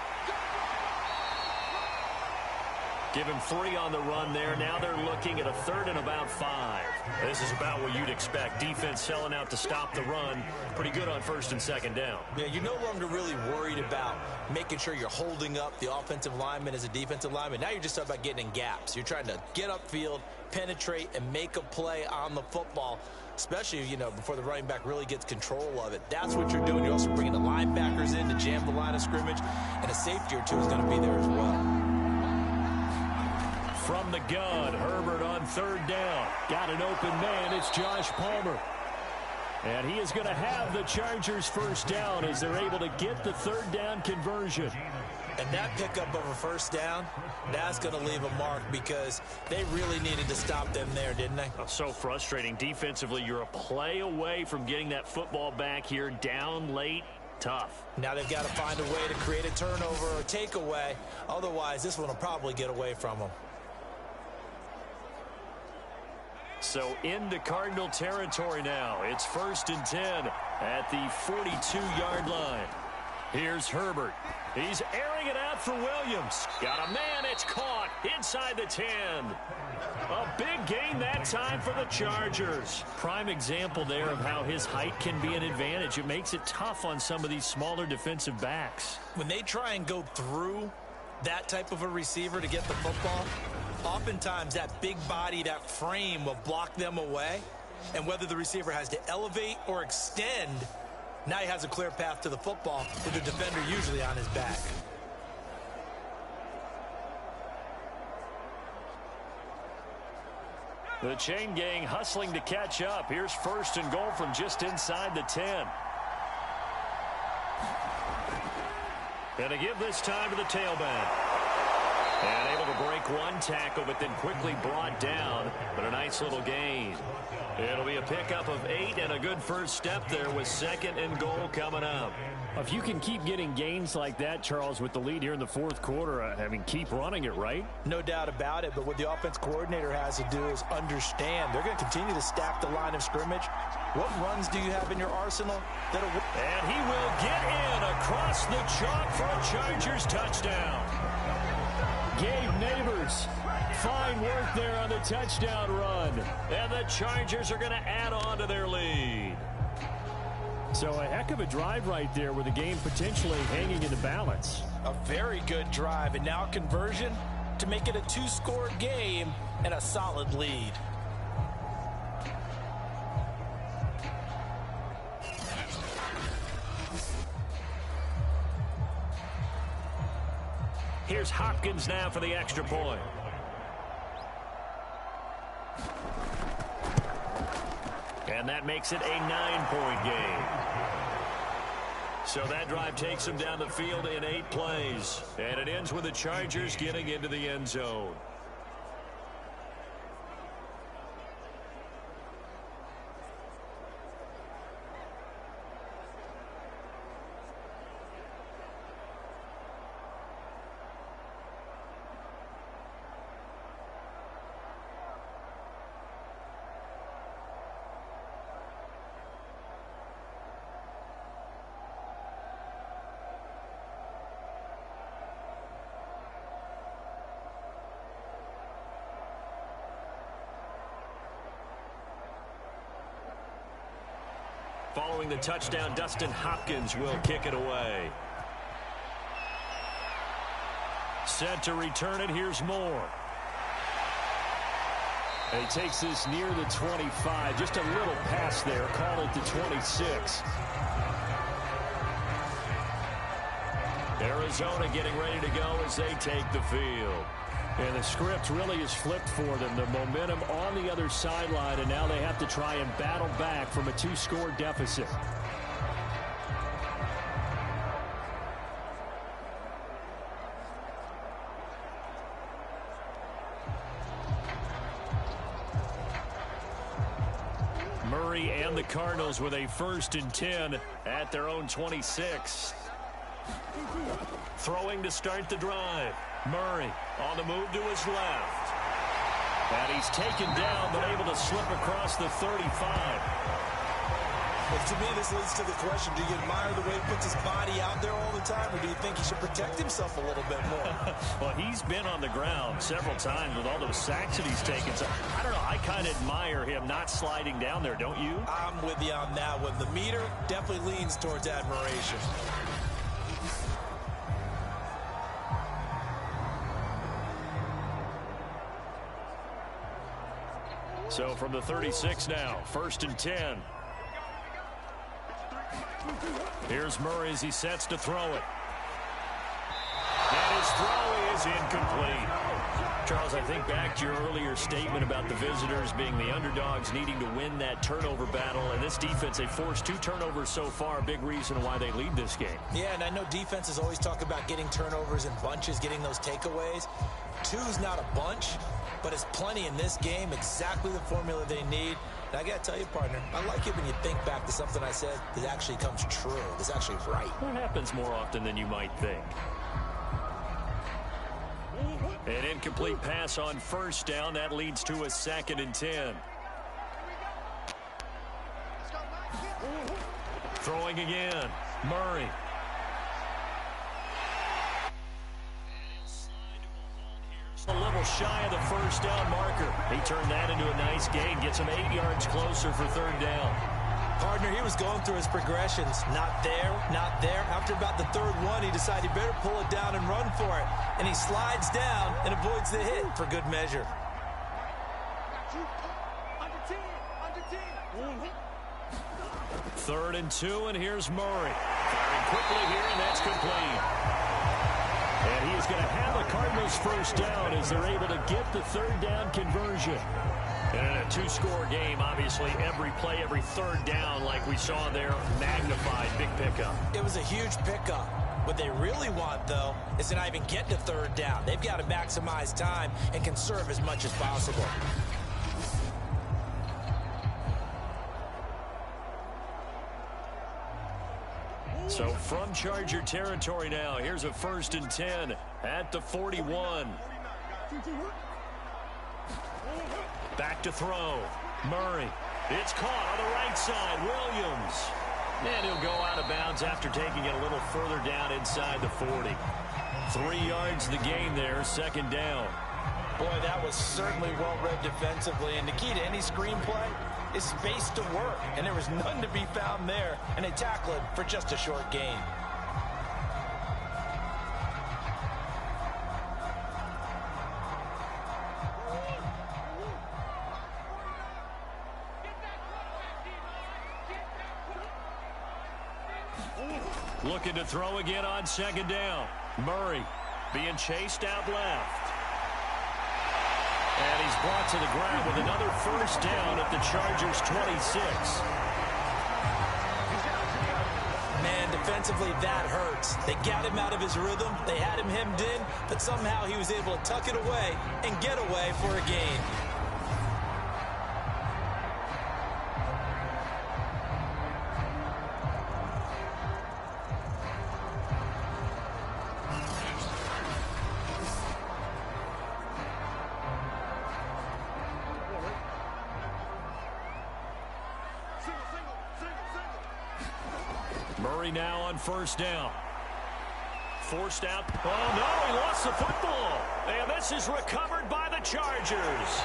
Give him 3 on the run there. Now they're looking at a 3rd and about 5. This is about what you'd expect. Defense selling out to stop the run. Pretty good on 1st and 2nd down. Yeah, you're no longer really worried about making sure you're holding up the offensive lineman as a defensive lineman. Now you're just talking about getting in gaps. You're trying to get upfield, penetrate, and make a play on the football, especially, before the running back really gets control of it. That's what you're doing. You're also bringing the linebackers in to jam the line of scrimmage, and a safety or two is going to be there as well. From the gun, Herbert on 3rd down. Got an open man. It's Josh Palmer. And he is going to have the Chargers 1st down as they're able to get the 3rd down conversion. And that pickup of a 1st down, that's going to leave a mark because they really needed to stop them there, didn't they? Oh, so frustrating. Defensively, you're a play away from getting that football back here down late. Tough. Now they've got to find a way to create a turnover or a takeaway. Otherwise, this one will probably get away from them. So into Cardinal territory now. It's 1st and 10 at the 42-yard line. Here's Herbert. He's airing it out for Williams. Got a man. It's caught inside the 10. A big gain that time for the Chargers. Prime example there of how his height can be an advantage. It makes it tough on some of these smaller defensive backs. When they try and go through that type of a receiver to get the football, oftentimes that big body, that frame will block them away. And whether the receiver has to elevate or extend, now he has a clear path to the football with the defender usually on his back. The chain gang hustling to catch up. Here's 1st and goal from just inside the 10. And to give this time to the tailback. And able to break one tackle, but then quickly brought down. But a nice little gain. It'll be a pickup of 8 and a good first step there with 2nd and goal coming up. If you can keep getting gains like that, Charles, with the lead here in the 4th quarter, I mean, keep running it, right? No doubt about it, but what the offense coordinator has to do is understand. They're going to continue to stack the line of scrimmage. What runs do you have in your arsenal? And he will get in across the chalk for a Chargers touchdown. Gabe Neighbors, fine work there on the touchdown run. And the Chargers are going to add on to their lead. So a heck of a drive right there with the game potentially hanging in the balance. A very good drive, and now conversion to make it a 2-score game and a solid lead. Here's Hopkins now for the extra point. And that makes it a 9-point game. So that drive takes them down the field in 8 plays. And it ends with the Chargers getting into the end zone. Following the touchdown, Dustin Hopkins will kick it away. Set to return it, here's Moore. And he takes this near the 25. Just a little pass there. Call it the 26. Arizona getting ready to go as they take the field. And the script really is flipped for them. The momentum on the other sideline, and now they have to try and battle back from a 2-score deficit. Murray and the Cardinals with a 1st and 10 at their own 26. Throwing to start the drive. Murray on the move to his left. And he's taken down, but able to slip across the 35. Well, to me, this leads to the question, do you admire the way he puts his body out there all the time, or do you think he should protect himself a little bit more? Well, he's been on the ground several times with all those sacks that he's taken. So, I don't know, I kind of admire him not sliding down there, don't you? I'm with you on that one. The meter definitely leans towards admiration. So from the 36 now, 1st and 10. Here's Murray as he sets to throw it. And his throw is incomplete. Charles, I think back to your earlier statement about the visitors being the underdogs needing to win that turnover battle. And this defense, they forced 2 turnovers so far, a big reason why they lead this game. Yeah, and I know defenses always talk about getting turnovers in bunches, getting those takeaways. 2's not a bunch, but it's plenty in this game, exactly the formula they need. And I got to tell you, partner, I like it when you think back to something I said that actually comes true, that's actually right. That happens more often than you might think. An incomplete pass on 1st down. That leads to a 2nd and 10. Throwing again. Murray. just shy of the first down marker. He turned that into a nice gain, gets him 8 yards closer for third down. Partner, he was going through his progressions. Not there, not there. After about the third one, he decided he better pull it down and run for it. And he slides down and avoids the hit for good measure. Third and 2, and here's Murray. Firing quickly here, and that's complete. And he is going to have the Cardinals first down as they're able to get the third down conversion. And in a two-score game, obviously, every play, every third down, like we saw there, magnified, big pickup. It was a huge pickup. What they really want, though, is to not even get to third down. They've got to maximize time and conserve as much as possible. So from Charger territory now, here's a 1st and 10 at the 41. Back to throw. Murray. It's caught on the right side. Williams. And he'll go out of bounds after taking it a little further down inside the 40. 3 yards the gain there, second down. Boy, that was certainly well-read defensively. And the key to any screenplay is space to work. And there was none to be found there. And they tackle it for just a short gain. Looking to throw again on second down. Murray being chased out left. And he's brought to the ground with another first down at the Chargers' 26. Man, defensively, that hurts. They got him out of his rhythm. They had him hemmed in, but somehow he was able to tuck it away and get away for a gain. Murray now on first down. Forced out. Oh, no, he lost the football. And this is recovered by the Chargers.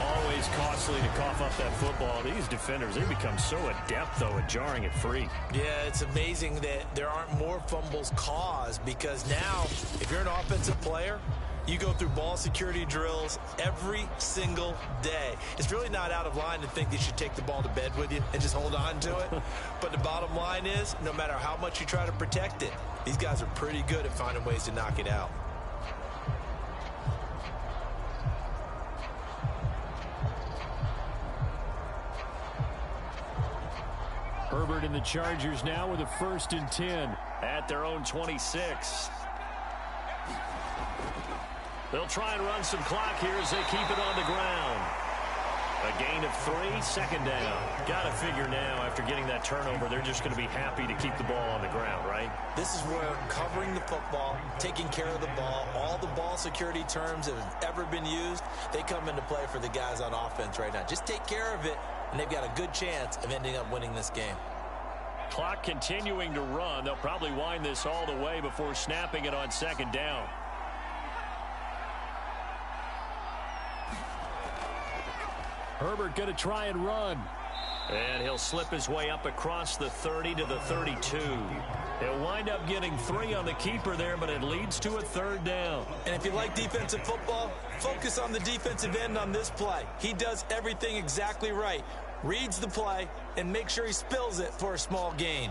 Always costly to cough up that football. These defenders, they become so adept, though, at jarring it free. Yeah, it's amazing that there aren't more fumbles caused, because now, if you're an offensive player, you go through ball security drills every single day. It's really not out of line to think that you should take the ball to bed with you and just hold on to it. But the bottom line is, no matter how much you try to protect it, these guys are pretty good at finding ways to knock it out. Herbert and the Chargers now with a 1st and 10 at their own 26. They'll try and run some clock here as they keep it on the ground. A gain of 3, second down. Got to figure now, after getting that turnover, they're just going to be happy to keep the ball on the ground, right? This is where covering the football, taking care of the ball, all the ball security terms that have ever been used, they come into play for the guys on offense right now. Just take care of it, and they've got a good chance of ending up winning this game. Clock continuing to run. They'll probably wind this all the way before snapping it on second down. Herbert going to try and run. And he'll slip his way up across the 30 to the 32. He'll wind up getting 3 on the keeper there, but it leads to a third down. And if you like defensive football, focus on the defensive end on this play. He does everything exactly right. Reads the play and make sure he spills it for a small gain.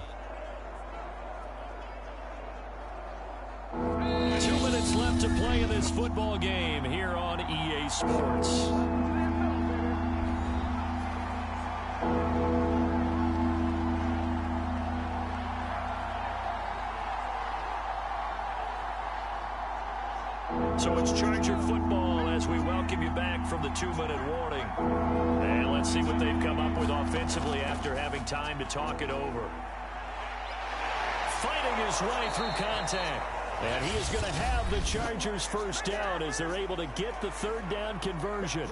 2 minutes left to play in this football game here on EA Sports. So it's Charger football as we welcome you back from the 2-minute warning. And let's see what they've come up with offensively after having time to talk it over. Fighting his way through contact. And he is going to have the Chargers first down as they're able to get the third down conversion.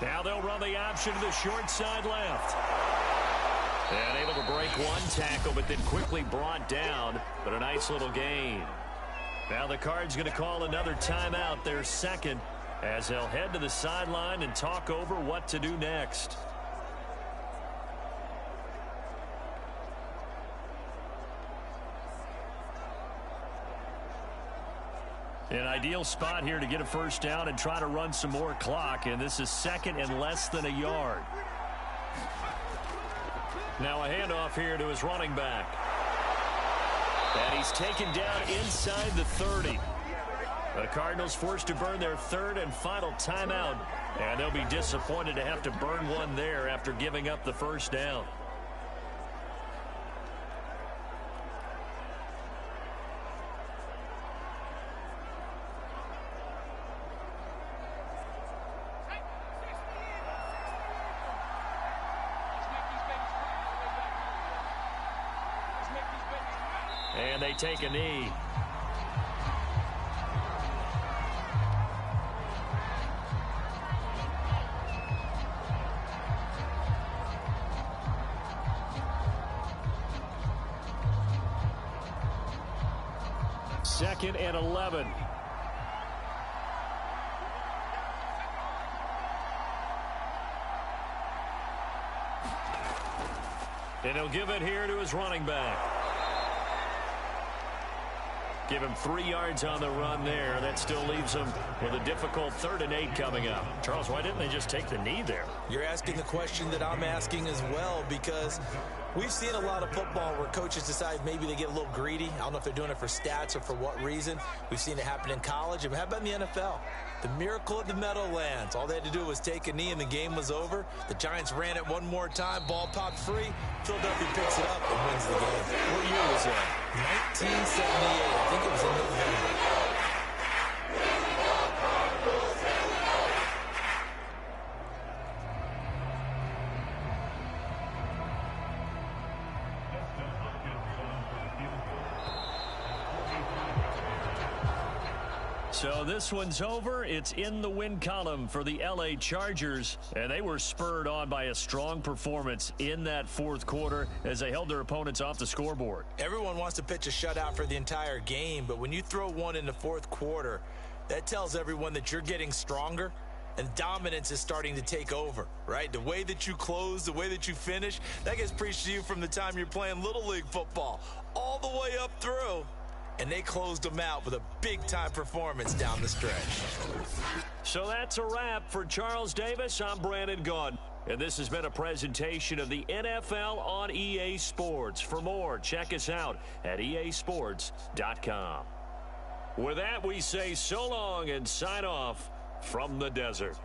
Now they'll run the option to the short side left. And able to break one tackle, but then quickly brought down. But a nice little gain. Now the Cards going to call another timeout, their second, as they'll head to the sideline and talk over what to do next. An ideal spot here to get a first down and try to run some more clock, and this is second and less than a yard. Now a handoff here to his running back. And he's taken down inside the 30. The Cardinals forced to burn their third and final timeout, and they'll be disappointed to have to burn one there after giving up the first down. And they take a knee. Second and 11. And he'll give it here to his running back. Give him 3 yards on the run there. That still leaves him with a difficult 3rd and 8 coming up. Charles, why didn't they just take the knee there? You're asking the question that I'm asking as well, because we've seen a lot of football where coaches decide maybe they get a little greedy. I don't know if they're doing it for stats or for what reason. We've seen it happen in college. And how about in the NFL? The miracle at the Meadowlands. All they had to do was take a knee and the game was over. The Giants ran it one more time. Ball popped free. Philadelphia picks it up and wins the game. What year was that? 1978. I think it was in November. So this one's over. It's in the win column for the LA Chargers, and they were spurred on by a strong performance in that fourth quarter as they held their opponents off the scoreboard. Everyone wants to pitch a shutout for the entire game, but when you throw one in the fourth quarter, that tells everyone that you're getting stronger and dominance is starting to take over, right? The way that you close, the way that you finish, that gets preached to you from the time you're playing Little League football all the way up through. And they closed them out with a big-time performance down the stretch. So that's a wrap for Charles Davis. I'm Brandon Gaudin. And this has been a presentation of the NFL on EA Sports. For more, check us out at easports.com. With that, we say so long and sign off from the desert.